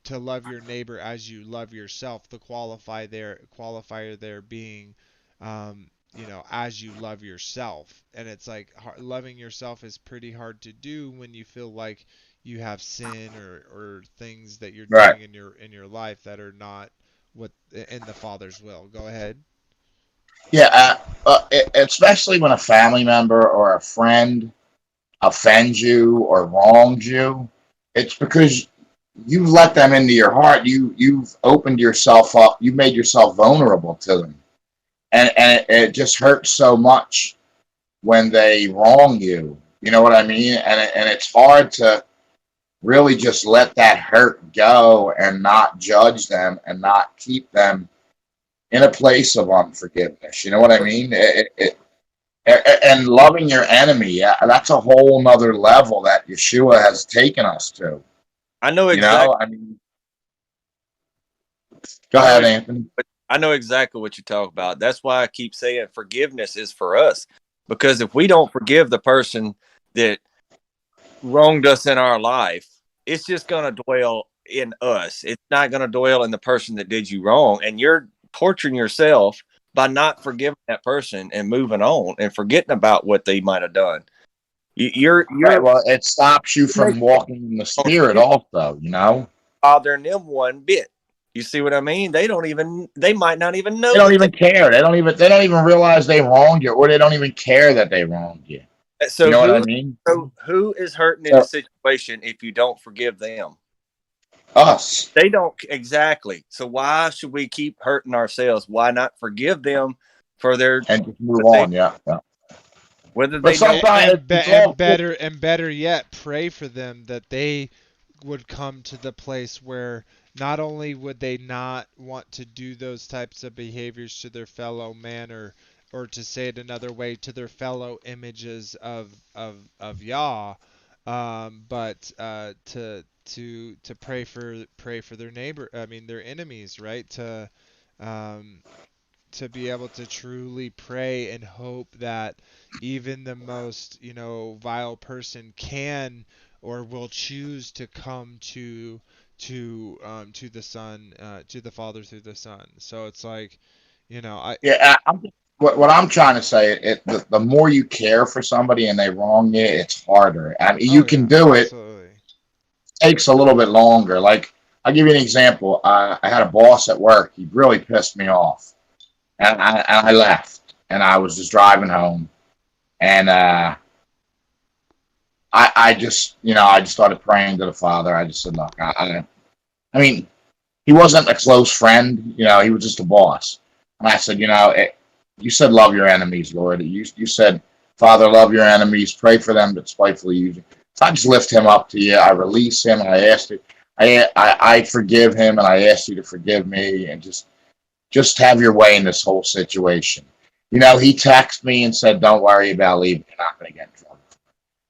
to love your neighbor as you love yourself. The qualifier there being, as you love yourself. And it's like loving yourself is pretty hard to do when you feel like you have sin or things that you're right. doing in your life that are not what in the Father's will. Go ahead. Yeah, especially when a family member or a friend offends you or wrongs you, it's because you've let them into your heart. You've opened yourself up. You made yourself vulnerable to them, and it just hurts so much when they wrong you. You know what I mean? And it's hard to really just let that hurt go and not judge them and not keep them in a place of unforgiveness. You know what I mean? And loving your enemy, yeah, that's a whole nother level that Yeshua has taken us to. I know You know, exactly. I mean, go I know. ahead, Anthony. I know exactly what you talk about. That's why I keep saying forgiveness is for us. Because if we don't forgive the person that wronged us in our life, it's just going to dwell in us. It's not going to dwell in the person that did you wrong. And you're torturing yourself by not forgiving that person and moving on and forgetting about what they might have done. Right. You're Well, it stops you from making walking in the spirit, also. You know, bothering them one bit. You see what I mean? They might not even they know don't that even care. They don't even realize they wronged you, or they don't even care that they wronged you. You so know what I mean? who is hurting in the So situation if you don't forgive them? us, They don't exactly. So why should we keep hurting ourselves? Why not forgive them for their and just move what they on. Yeah, yeah. whether But they know sometimes it's And all better yet, pray for them that they would come to the place where not only would they not want to do those types of behaviors to their fellow man, or to say it another way, to their fellow images of Yah, but to pray for their neighbor, I mean their enemies, right? Um, to be able to truly pray and hope that even the most, vile person can or will choose to come to the Son, to the Father through the Son. So it's like, I yeah. What I'm trying to say, the more you care for somebody and they wrong you, it's harder. I mean, you oh can yeah, do it. absolutely. Takes a little bit longer. Like, I'll give you an example. I had a boss at work. He really pissed me off, and I left, and I was just driving home, and I just, I just started praying to the Father. I just said, look, I mean, he wasn't a close friend. He was just a boss. And I said, you said love your enemies, Lord. You said, Father, love your enemies, pray for them that spitefully use you. So I just lift him up to you. I release him, and I asked you, I forgive him, and I ask you to forgive me, and just have your way in this whole situation. He texted me and said, don't worry about leaving. You're not going to get in trouble.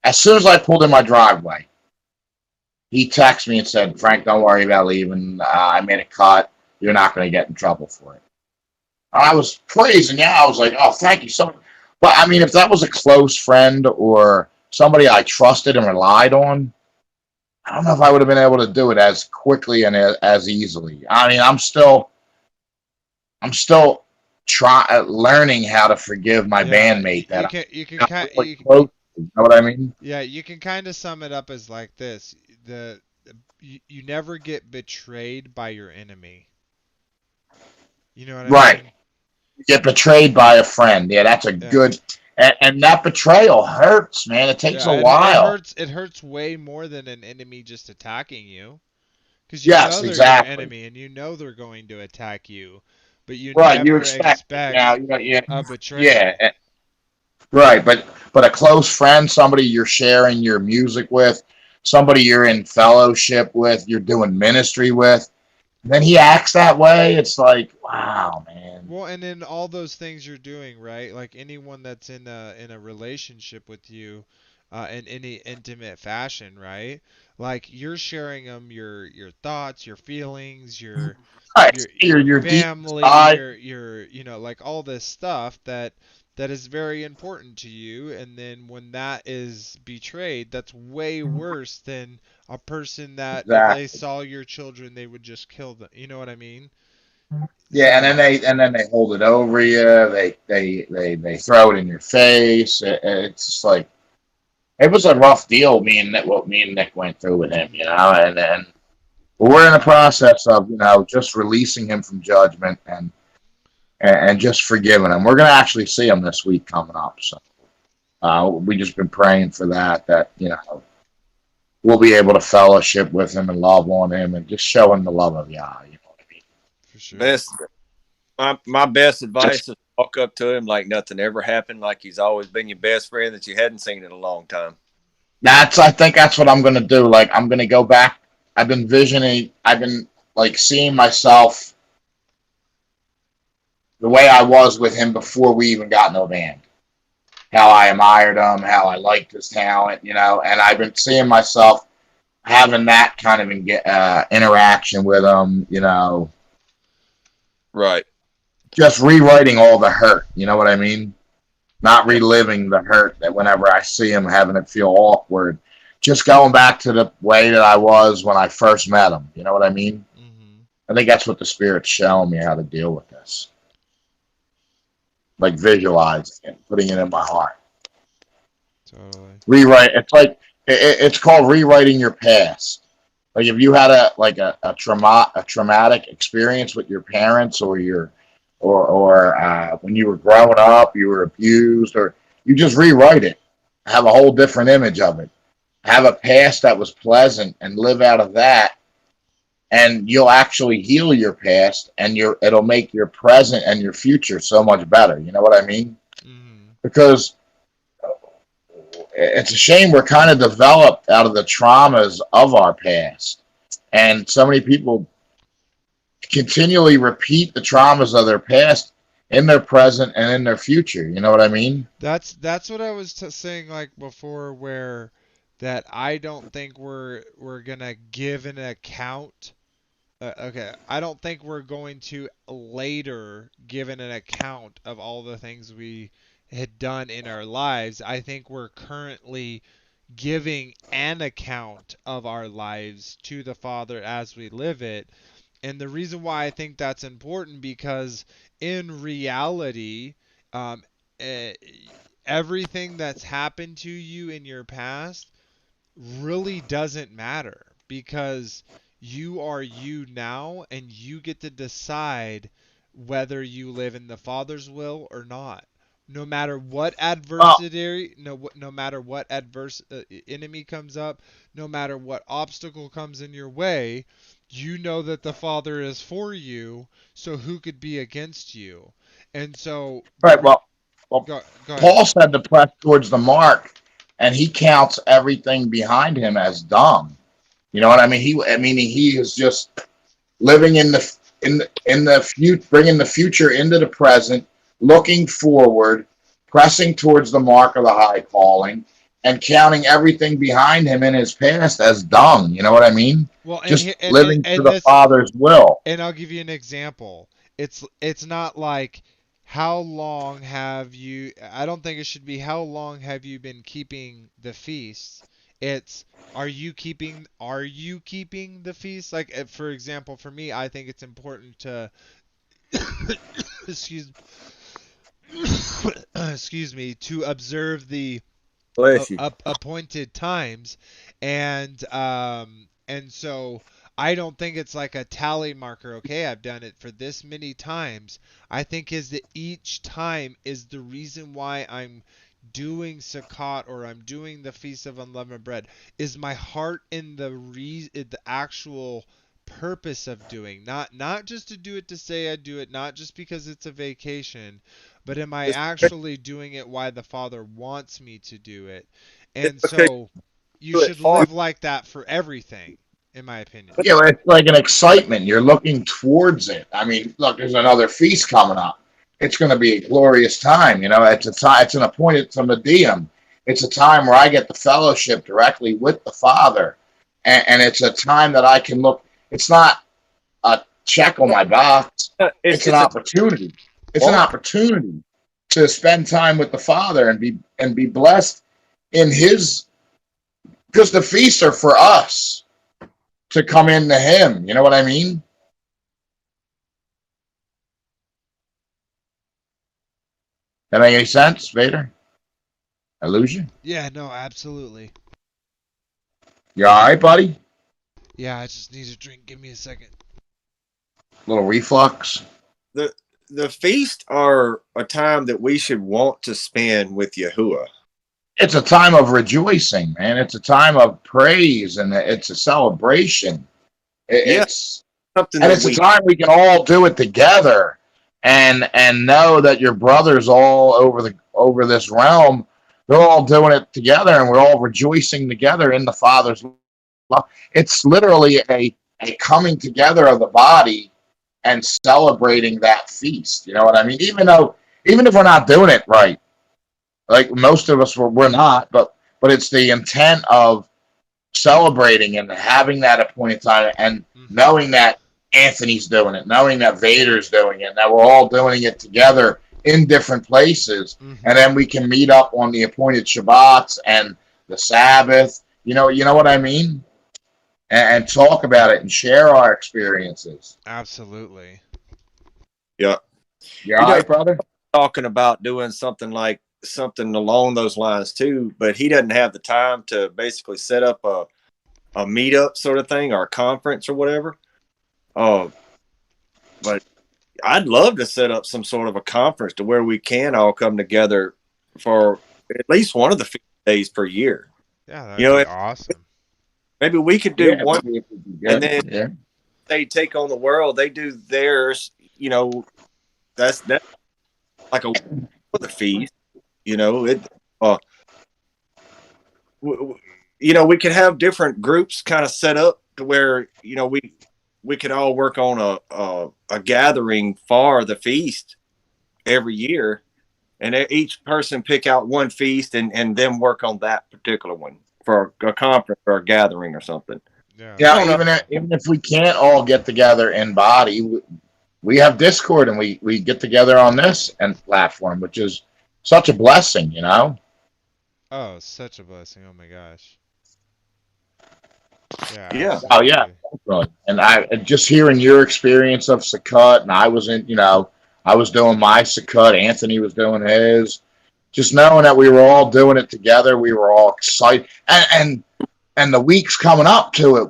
As soon as I pulled in my driveway, he texted me and said, Frank, don't worry about leaving. I made a cut. You're not going to get in trouble for it. I was praising. Yeah, I was like, oh, thank you so much. But I mean, if that was a close friend or somebody I trusted and relied on, I don't know if I would have been able to do it as quickly and as easily. I mean, I'm still learning how to forgive my bandmate that I'm really close to. You know what I mean? Yeah, you can kind of sum it up as like this: you never get betrayed by your enemy. You know what I Right. mean? You get betrayed by a friend. Yeah, that's a Yeah. good. And that betrayal hurts, man. It takes Yeah, a it while. hurts. It hurts way more than an enemy just attacking you, because you Yes, know they're your exactly. enemy and you know they're going to attack you, but you Right. You never expect it. expect Yeah. a Yeah. betrayal. Right. But a close friend, somebody you're sharing your music with, somebody you're in fellowship with, you're doing ministry with, and then he acts that way. It's like, wow, man. Well, and in all those things you're doing, right? Like anyone that's in a relationship with you, in any intimate fashion, right? Like you're sharing them your thoughts, your feelings, Right. your Your deep family, side. your like all this stuff that is very important to you, and then when that is betrayed, that's way worse than a person that if they Exactly. saw your children, they would just kill them. You know what I mean? Yeah, and So. then they hold it over you. They throw it in your face. It's just like it was a rough deal. What me and Nick went through with him, and then we're in the process of just releasing him from judgment and just forgiving him. We're gonna actually see him this week coming up. So we just been praying for that we'll be able to fellowship with him and love on him and just show him the love of Yah. You know what I mean? For sure. Best my best advice is walk up to him like nothing ever happened, like he's always been your best friend that you hadn't seen in a long time. I think that's what I'm gonna do. Like I'm gonna go back. I've been visioning. I've been like seeing myself the way I was with him before we even got in a band. How I admired him, how I liked his talent, and I've been seeing myself having that kind of interaction with him, Right. just rewriting all the hurt. You know what I mean? Not reliving the hurt that whenever I see him having it feel awkward. Just going back to the way that I was when I first met him. You know what I mean? Mm-hmm. I think that's what the Spirit's showing me how to deal with this. Like visualizing it, putting it in my heart. Totally. Rewrite. It's like it's called rewriting your past. Like if you had a traumatic experience with your parents or when you were growing up, you were abused, or you just rewrite it, have a whole different image of it, have a past that was pleasant, and live out of that, and you'll actually heal your past, and it'll make your present and your future so much better. You know what I mean? Mm-hmm. Because it's a shame we're kind of developed out of the traumas of our past, and so many people continually repeat the traumas of their past in their present and in their future. You know what I mean? That's what I was saying like before, where that I don't think we're gonna give an account. Okay, I don't think we're going to later give an account of all the things we had done in our lives. I think we're currently giving an account of our lives to the Father as we live it. And the reason why I think that's important, because in reality, um, eh, everything that's happened to you in your past really doesn't matter, because you are you now and you get to decide whether you live in the Father's will or not. no matter what no matter what adverse enemy comes up, no matter what obstacle comes in your way, you know that the Father is for you, so who could be against you? And so Right. Well, go ahead. Paul said to press towards the mark, and he counts everything behind him as dung. You know what I mean? He is just living in the future, bringing the future into the present, looking forward, pressing towards the mark of the high calling, and counting everything behind him in his past as dung. You know what I mean? Well, Just living for the Father's will. and I'll give you an example. It's not like how long have you I don't think it should be how long have you been keeping the feast. It's are you keeping the feast? Like for example, for me, I think it's important to excuse excuse me, to observe the Bless you. appointed times, and so I don't think it's like a tally marker. Okay, I've done it for this many times. I think is that each time is the reason why I'm doing Sukkot or I'm doing the Feast of Unleavened Bread. Is my heart in the actual purpose of doing, not just to do it to say I do it, not just because it's a vacation, but am I actually doing it why the Father wants me to do it? And so you should live like that for everything, in my opinion. Yeah, it's like an excitement. You're looking towards it. I mean, look, there's another feast coming up. It's going to be a glorious time. You know, it's a time. It's an appointed diem. It's a time where I get the fellowship directly with the Father, and it's a time that I can look. It's not a check on my box. It's an opportunity. It's an opportunity to spend time with the Father and be blessed in His. Because the feasts are for us to come into Him. You know what I mean? That make any sense, Vader? I lose you? Yeah, no, absolutely. You all right, buddy? Yeah, I just need a drink. Give me a second. Little reflux. The feast are a time that we should want to spend with Yahuwah. It's a time of rejoicing, man. It's a time of praise, and it's a celebration. It's something, and it's a time we can all do it together, and know that your brothers all over this realm, they're all doing it together, and we're all rejoicing together in the Father's love. It's literally a coming together of the body and celebrating that feast. You know what I mean? Even if we're not doing it right, like most of us we're not, but it's the intent of celebrating and having that appointed time and knowing that Anthony's doing it, knowing that Vader's doing it, that we're all doing it together in different places, and then we can meet up on the appointed Shabbats and the Sabbath. You know what I mean? And talk about it and share our experiences. Absolutely. Yeah. You all right, brother? Talking about doing something along those lines too, but he doesn't have the time to basically set up a meetup sort of thing or a conference or whatever. But I'd love to set up some sort of a conference to where we can all come together for at least one of the days per year. Yeah, that'd be awesome. Maybe we could do one, and then they take on the world. They do theirs. You know, that's like a feast. You know, we could have different groups kind of set up to where we could all work on a gathering for the feast every year, and each person pick out one feast and then work on that particular one for a conference or a gathering or something. Yeah, even if we can't all get together in body, we have Discord and we get together on this platform, which is such a blessing, you know? Oh, such a blessing. Oh my gosh. Yeah. Absolutely. Oh yeah. And I just hearing your experience of Sukkot, and I was I was doing my Sukkot, Anthony was doing his. Just knowing that we were all doing it together, we were all excited. And the weeks coming up to it,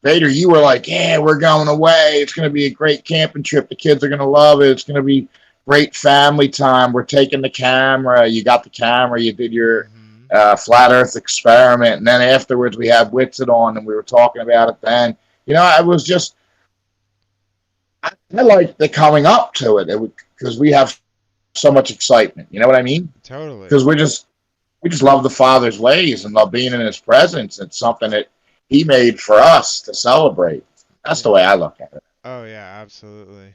Vader, you were like, yeah, we're going away. It's going to be a great camping trip. The kids are going to love it. It's going to be great family time. We're taking the camera. You got the camera. You did your Mm-hmm. flat Earth experiment, and then afterwards we had Witsit on, and we were talking about it. Then I was just I like the coming up to it because we have so much excitement. You know what I mean? Totally. Because we just love the Father's ways and love being in His presence. It's something that He made for us to celebrate. That's Yeah. the way I look at it. Oh yeah, absolutely.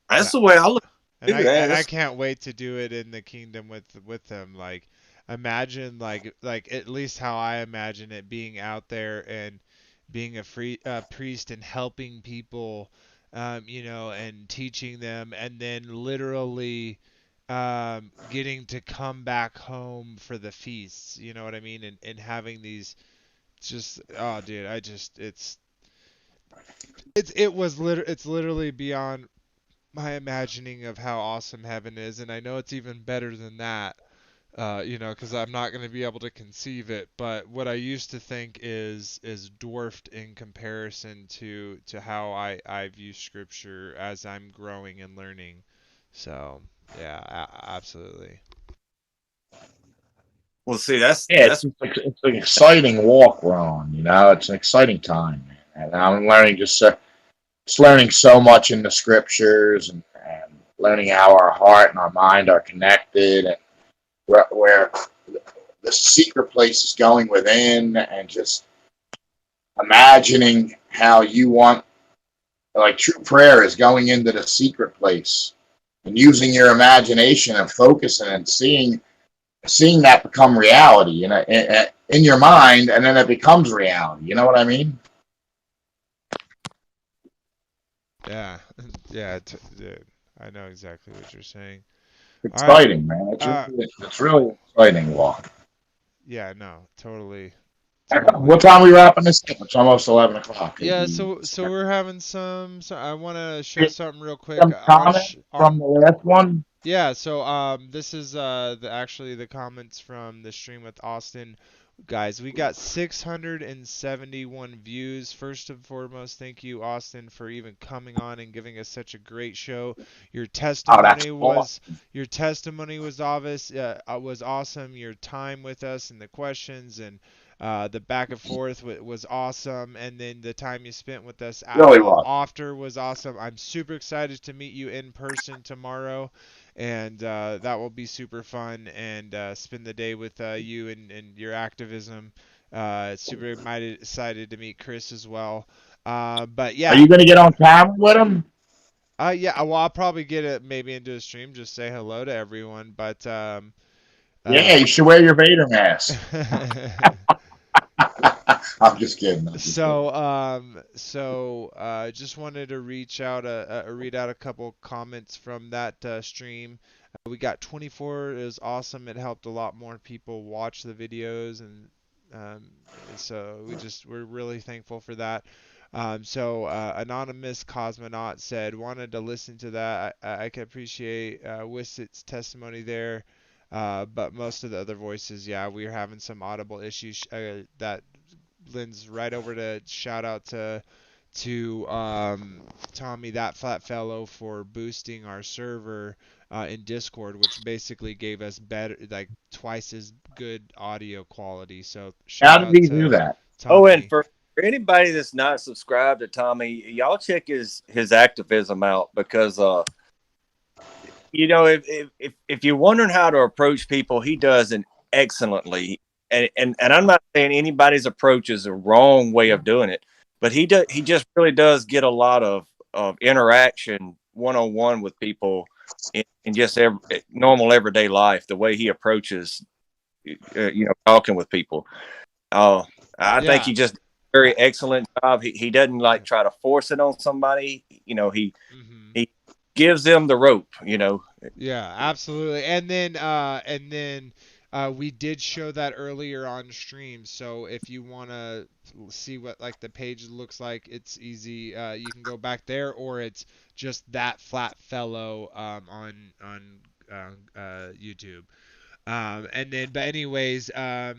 And That's the way I look too. I That's can't wait to do it in the kingdom with them. Like imagine like at least how I imagine it being out there and being a free priest and helping people, and teaching them, and then literally getting to come back home for the feasts. You know what I mean? And having these just oh dude, I just it's literally beyond my imagining of how awesome heaven is, and I know it's even better than that, because I'm not going to be able to conceive it. But what I used to think is dwarfed in comparison to how I view Scripture as I'm growing and learning. So yeah, absolutely. well. See, that's Yeah, that's it's an exciting walk we're on. It's an exciting time, man. And I'm learning just learning so much in the scriptures and learning how our heart and our mind are connected and where the secret place is going within, and just imagining how you want, like, true prayer is going into the secret place and using your imagination and focusing and seeing that become reality, in your mind, and then it becomes reality. You know what I mean? Yeah, yeah, dude, I know exactly what you're saying. It's All right. exciting, man. Uh, It's really exciting walk. yeah, no, totally, What totally. time are we wrapping this up? It's almost 11 o'clock. Yeah, so we're having some. So I want to show Get something real quick some comments from on. the last one. Yeah, so this is actually the comments from the stream with Austin. Guys, we got 671 views. First and foremost, thank you, Austin, for even coming on and giving us such a great show. Your Oh, that's testimony awesome. was your testimony was obvious, was awesome. Your time with us and the questions and the back and forth was awesome, and then the time you spent with us Really was. after was awesome. I'm super excited to meet you in person tomorrow, and that will be super fun, and spend the day with you and your activism. Super excited to meet Chris as well. But Are yeah, you going to get on camera with him? yeah. Well, I'll probably get it maybe into a stream, just say hello to everyone. But Yeah, uh, you should wear your Vader mask. I'm just kidding. I'm just kidding. Just wanted to read out a couple comments from that stream. We got 24 is awesome. It helped a lot more people watch the videos, and um, so we're really thankful for that. Anonymous Cosmonaut said wanted to listen to that. I can appreciate Wissit's testimony there. But most of the other voices, yeah, we are having some audible issues that lends right over to shout out to Tommy that flat fellow for boosting our server in Discord, which basically gave us better like twice as good audio quality. So How shout did out he do to that? oh, and Tommy. for anybody that's not subscribed to Tommy, y'all check his activism out because if you're wondering how to approach people, he does it excellently. And I'm not saying anybody's approach is a wrong way of doing it, but he just really does get a lot of interaction one on one with people in just normal everyday life. The way he approaches, talking with people. Uh, I think Yeah. he just very excellent job. He doesn't like try to force it on somebody. Mhm. He gives them the rope. Yeah, absolutely. And then we did show that earlier on stream. So if you want to see what like the page looks like, it's easy. You can go back there, or it's just that flat fellow on YouTube. But anyways, uh,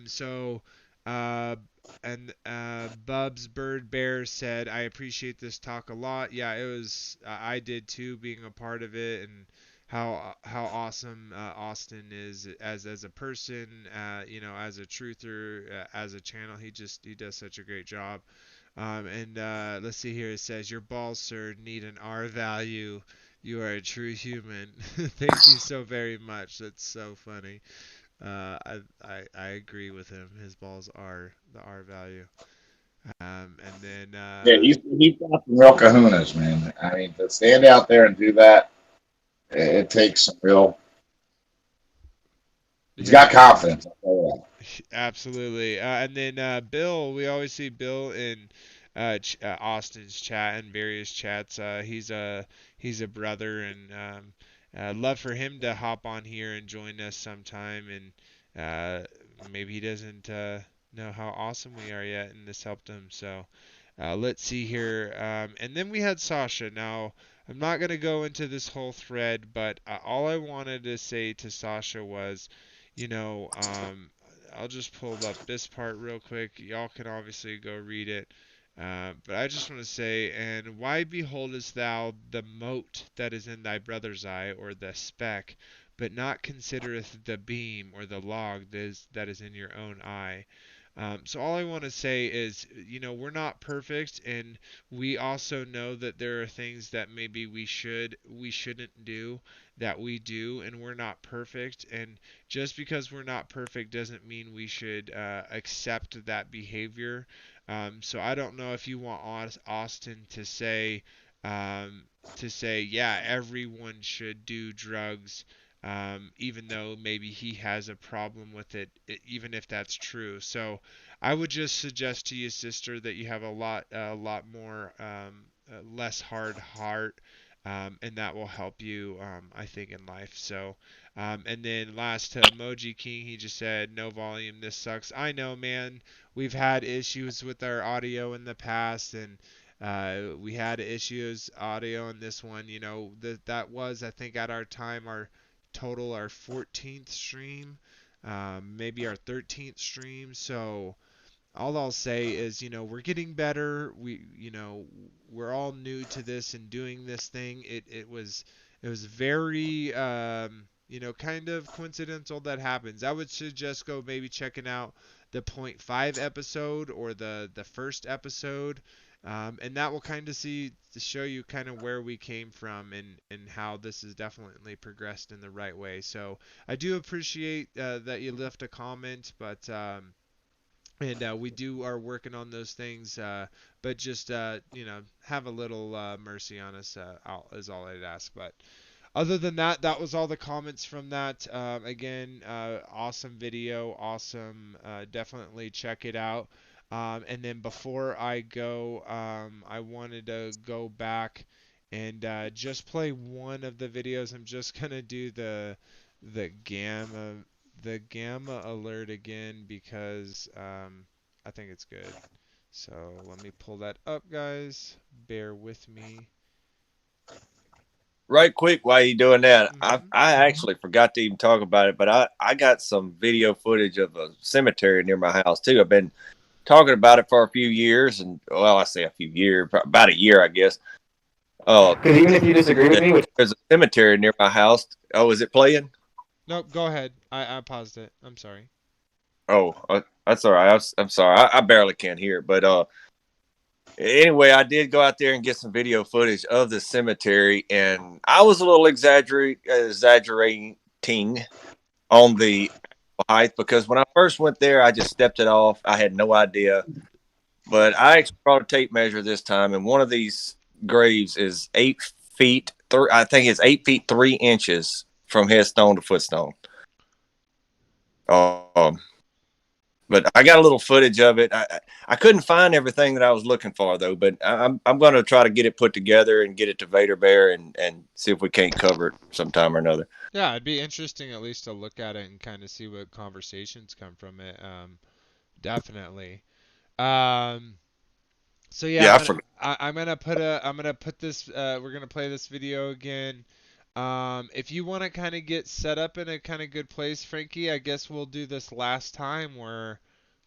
Bubs Bird Bear said, I appreciate this talk a lot. Yeah, it was, I did too, being a part of it and how awesome Austin is as a person, as a truther, as a channel. He does such a great job. And let's see here. It says your balls, sir, need an R value. You are a true human. Thank you so very much. That's so funny. I agree with him. His balls are the R value. And then Yeah, he's got some real kahunas, man. I mean, to stand out there and do that, it takes some real. He's got yeah, confidence. I'll tell you that. absolutely. And then Bill, we always see Bill in Austin's chat and various chats. He's a brother, and love for him to hop on here and join us sometime. And maybe he doesn't know how awesome we are yet, and this helped him. So let's see here. And then we had Sasha. Now, I'm not going to go into this whole thread, but all I wanted to say to Sasha was, you know, I'll just pull up this part real quick. Y'all can obviously go read it. But I just want to say, and why beholdest thou the mote that is in thy brother's eye, or the speck, but not considereth the beam or the log that is in your own eye? So all I want to say is, we're not perfect, and we also know that there are things that maybe we shouldn't do that we do, and we're not perfect. And just because we're not perfect doesn't mean we should accept that behavior. So I don't know if you want Austin to say, yeah, everyone should do drugs. Even though maybe he has a problem with it, even if that's true. So I would just suggest to you, sister, that you have a lot more, less hard heart, and that will help you, I think, in life. So, and then last to Emoji King, he just said, no volume, this sucks. I know, man. We've had issues with our audio in the past, and we had issues audio in this one. That was, I think, at our time, our 14th stream, maybe our 13th stream. So all I'll say is, we're getting better. We're all new to this and doing this thing. It was very, kind of coincidental that happens. I would suggest go maybe checking out the point 5 episode or the first episode. And that will kind of show you kind of where we came from, and how this has definitely progressed in the right way. So I do appreciate that you left a comment, but and we are working on those things, but just have a little mercy on us, is all I'd ask. But other than that, that was all the comments from that. Again, awesome video, awesome. Definitely check it out. And then before I go, I wanted to go back and just play one of the videos. I'm just gonna do the gamma the gamma alert again, because I think it's good. So let me pull that up, guys. Bear with me. Right quick, while you doing that, hmm I actually forgot to even talk about it, but I got some video footage of a cemetery near my house too. I've been talking about it for a few years, and well, I say a few years, about a year, I guess. Because even if you disagree with me, which There's a cemetery near my house. Oh, is it playing? Nope, go ahead. I paused it. I'm sorry. Oh, that's all right. I'm sorry. I barely can hear, but anyway, I did go out there and get some video footage of the cemetery, and I was a little exaggerating on the height, because when I first went there, I just stepped it off. I had no idea, but I actually brought a tape measure this time, and one of these graves is 8 feet. I think it's 8 feet 3 inches from headstone to footstone. Um, but I got a little footage of it. I couldn't find everything that I was looking for though, but I'm going to try to get it put together and get it to Vader Bear, and see if we can't cover it sometime or another. Yeah, it'd be interesting at least to look at it and kind of see what conversations come from it. Definitely. Um, so yeah, Yeah, I forgot. I'm gonna put this. We're gonna play this video again. If you want to kind of get set up in a kind of good place, Frankie, I guess we'll do this last time where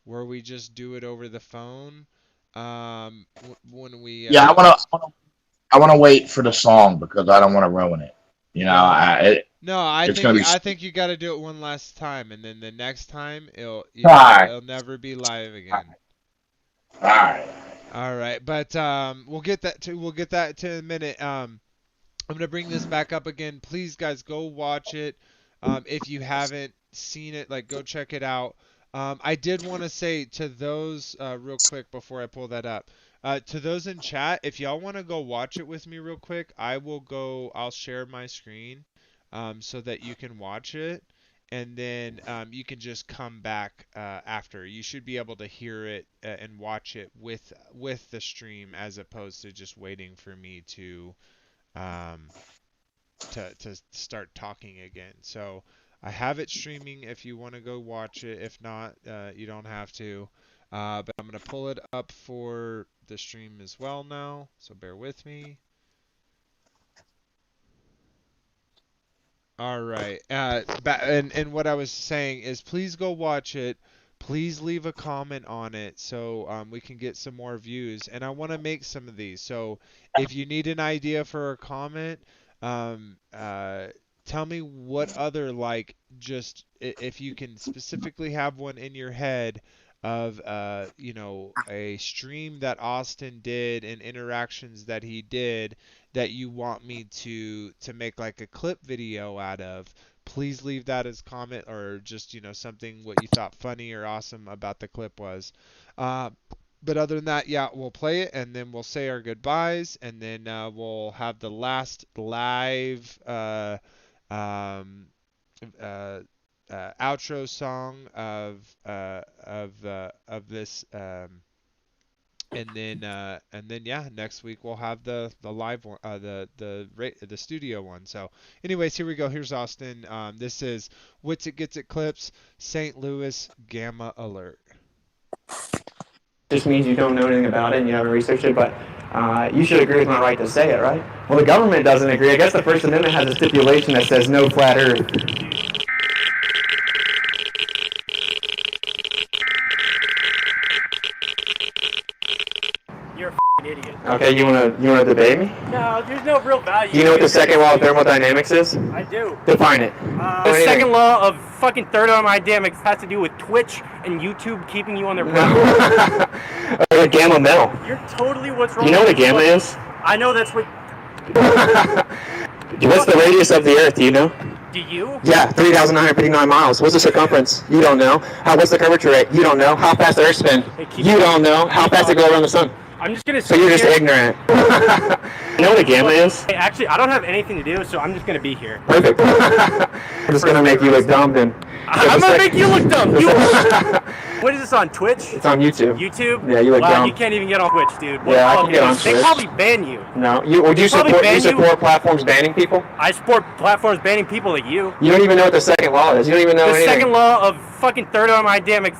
we just do it over the phone. When we Yeah, I want to wait for the song because I don't want to ruin it. You know, No, I it's going to be. think you got to do it one last time, and then the next time All right. it'll never be live again. All right. All right, but we'll get that to in a minute. I'm gonna bring this back up again. Please, guys, go watch it. If you haven't seen it, like, go check it out. I did want to say to those real quick before I pull that up. To those in chat, if y'all want to go watch it with me real quick, I'll share my screen so that you can watch it, and then you can just come back after. You should be able to hear it and watch it with the stream, as opposed to just waiting for me um, to start talking again. So I have it streaming if you want to go watch it. If not, you don't have to. But I'm going to pull it up for the stream as well now, so bear with me. All right. And what I was saying is, please go watch it. Please leave a comment on it so we can get some more views. And I want to make some of these. So if you need an idea for a comment, tell me what other, like, just if you can specifically have one in your head of a stream that Austin did and interactions that he did that you want me to make like a clip video out of. Please leave that as comment, or just something what you thought funny or awesome about the clip was. But other than that, yeah, we'll play it and then we'll say our goodbyes, and then we'll have the last live outro song of this, and then yeah, next week we'll have the live one, the studio one. So anyways, here we go. Here's Austin. This is Wits It Gets It Clips, St. Louis Gamma Alert. Just means you don't know anything about it and you haven't researched it, but you should agree with my right to say it, right? Well, the government doesn't agree. I guess the First Amendment has a stipulation that says no flat earth. You're a idiot. Okay, you wanna debate me? No, there's no real value. Do you know what the second law of thermodynamics is? I do. Define it. The second law of fucking thermodynamics has to do with Twitch and YouTube keeping you on their platform. A gamma metal. You're totally what's wrong. You know what a gamma is? I know that's what. What's the radius of the Earth? Do you know? Do you? Yeah, 3,959 miles. What's the circumference? You don't know. What's the curvature rate? You don't know. How fast the Earth spin? You don't know. How fast it go around the sun? I'm just gonna. So you're just ignorant. You know what a gamma is? Hey, actually, I don't have anything to do, so I'm just gonna be here. Perfect. I'm just gonna make you look dumb then. I'm gonna make you look dumb. What is this on Twitch? It's on YouTube. YouTube? Yeah, you look dumb. You can't even get on Twitch, dude. Yeah, I can get on Twitch. They probably ban you. No, do you support platforms banning people? I support platforms banning people like you. You don't even know what the second law is. You don't even know anything. The second law of fucking thermodynamics.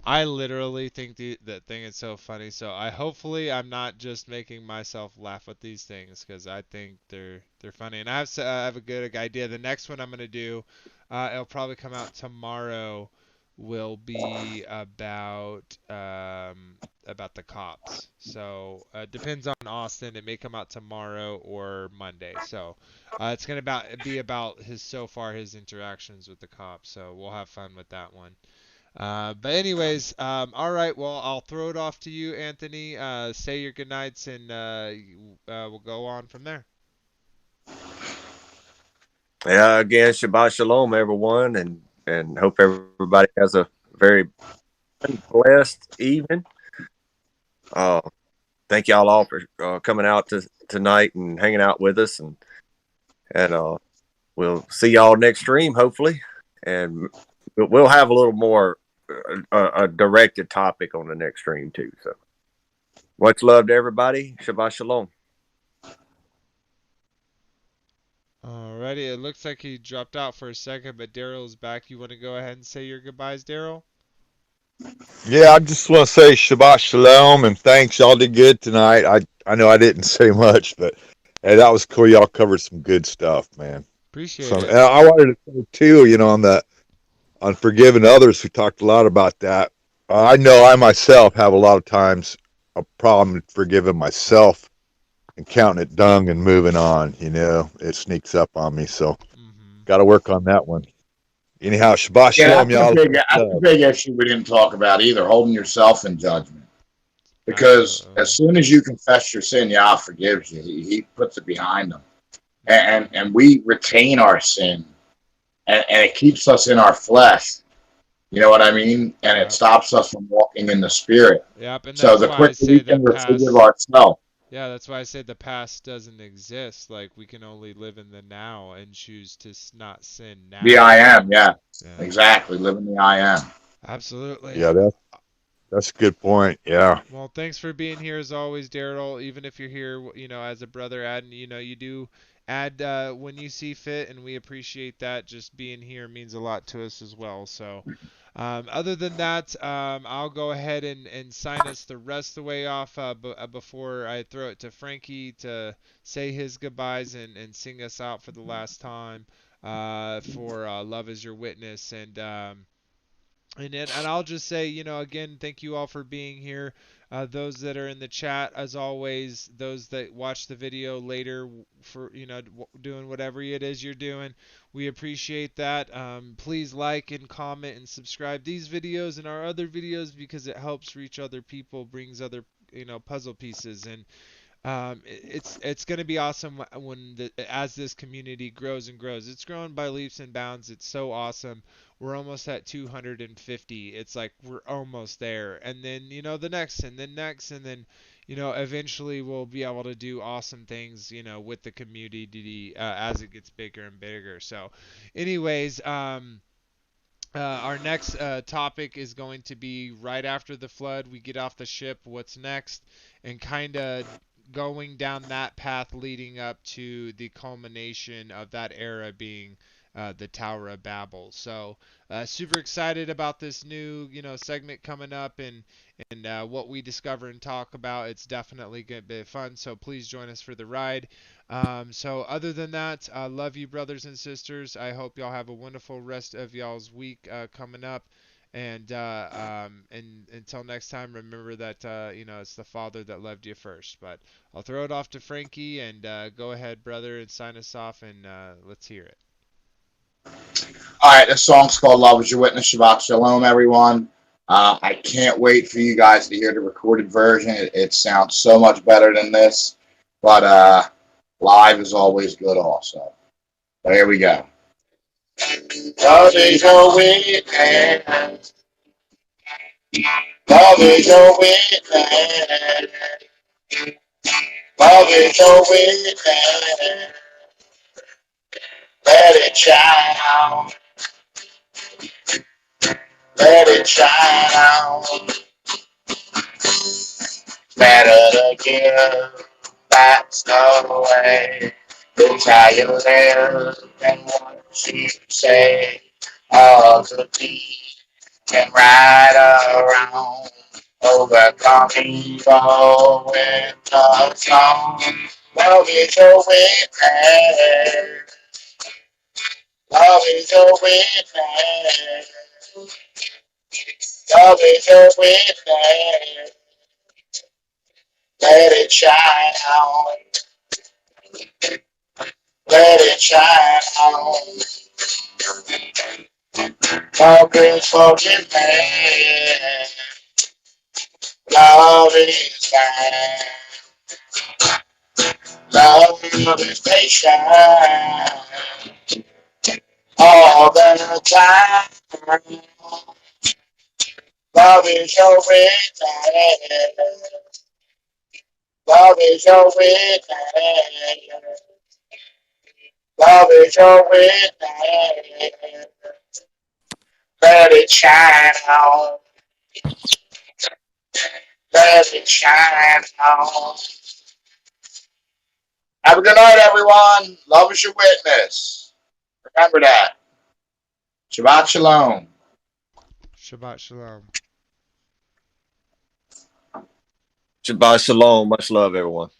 I literally think that thing is so funny. So hopefully I'm not just making myself laugh with these things, because I think they're funny. And I have a good idea. The next one I'm gonna do, it'll probably come out tomorrow, will be about the cops. So depends on Austin. It may come out tomorrow or Monday. So it's gonna be about his interactions with the cops. So we'll have fun with that one. But anyways, all right. Well, I'll throw it off to you, Anthony. Say your goodnights, and we'll go on from there. Yeah, again, Shabbat Shalom, everyone, and hope everybody has a very blessed evening. Thank y'all all for coming out tonight and hanging out with us, and we'll see y'all next stream, hopefully, and we'll have a little more a directed topic on the next stream too. So much love to everybody. Shabbat Shalom. Alrighty, it looks like he dropped out for a second, but Daryl's back. You want to go ahead and say your goodbyes, Daryl? Yeah, I just want to say Shabbat Shalom and thanks. Y'all did good tonight. I know I didn't say much, but Hey, that was cool. Y'all covered some good stuff, man. Appreciate So, it. and I wanted to say too, on forgiving others, we talked a lot about that. I know I myself have a lot of times a problem forgiving myself and counting it dung and moving on. It sneaks up on me. So, got to work on that one. Anyhow, Shabbat Yeah, Shalom, y'all. that's a big issue we didn't talk about either, holding yourself in judgment. Because Absolutely. as soon as you confess your sin, Yah forgives you. He puts it behind him. And we retain our sin, and it keeps us in our flesh. You know what I mean? And it stops us from walking in the spirit. Yep, and So that's the why I quicker we say the can forgive past. ourselves. Yeah, that's why I say the past doesn't exist. Like, we can only live in the now and choose to not sin The now. I am, yeah. Yeah. Exactly. Live in the I am. Absolutely. Yeah, that's a good point. Yeah. Well, thanks for being here as always, Daryl. Even if you're here, as a brother, adding, you do add when you see fit, and we appreciate that. Just being here means a lot to us as well. So, other than that, I'll go ahead and sign us the rest of the way off before I throw it to Frankie to say his goodbyes and sing us out for the last time for Love is Your Witness. And I'll just say, again, thank you all for being here. Those that are in the chat, as always, those that watch the video later for, doing whatever it is you're doing, we appreciate that. Please like and comment and subscribe these videos and our other videos because it helps reach other people, brings other, puzzle pieces. And it's going to be awesome as this community grows and grows. It's growing by leaps and bounds. It's so awesome. We're almost at 250. It's like we're almost there. And then, the next and then next and then, eventually we'll be able to do awesome things, with the community as it gets bigger and bigger. So anyways, our next topic is going to be right after the flood. We get off the ship, what's next, and kind of going down that path leading up to the culmination of that era being the Tower of Babel. So super excited about this new segment coming up and what we discover and talk about. It's definitely going to be fun. So please join us for the ride. So other than that, I love you, brothers and sisters. I hope y'all have a wonderful rest of y'all's week coming up. And until next time, remember that it's the Father that loved you first. But I'll throw it off to Frankie and go ahead, brother, and sign us off and let's hear it. All right, this song's called Love is Your Witness. Shabbat Shalom, everyone. I can't wait for you guys to hear the recorded version. It sounds so much better than this, but live is always good also. So here we go. Love is your witness. Love is your witness. Love is your witness. Let it shine out. Let it shine out. Better to give that's the way. It's how you live and what you say. All the beat and right around. Overcome evil with the song. Love is your witness. Love is your witness. Love is your witness. Let it shine out. Let it shine out. Love is forgiveness. Love is kind. Love is patient. All the time. Love is your witness. Love is your witness. Love is your witness. Let it shine out. Let it shine out. Have a good night, everyone. Love is your witness. Remember that. Shabbat Shalom. Shabbat Shalom. Shabbat Shalom. Much love, everyone.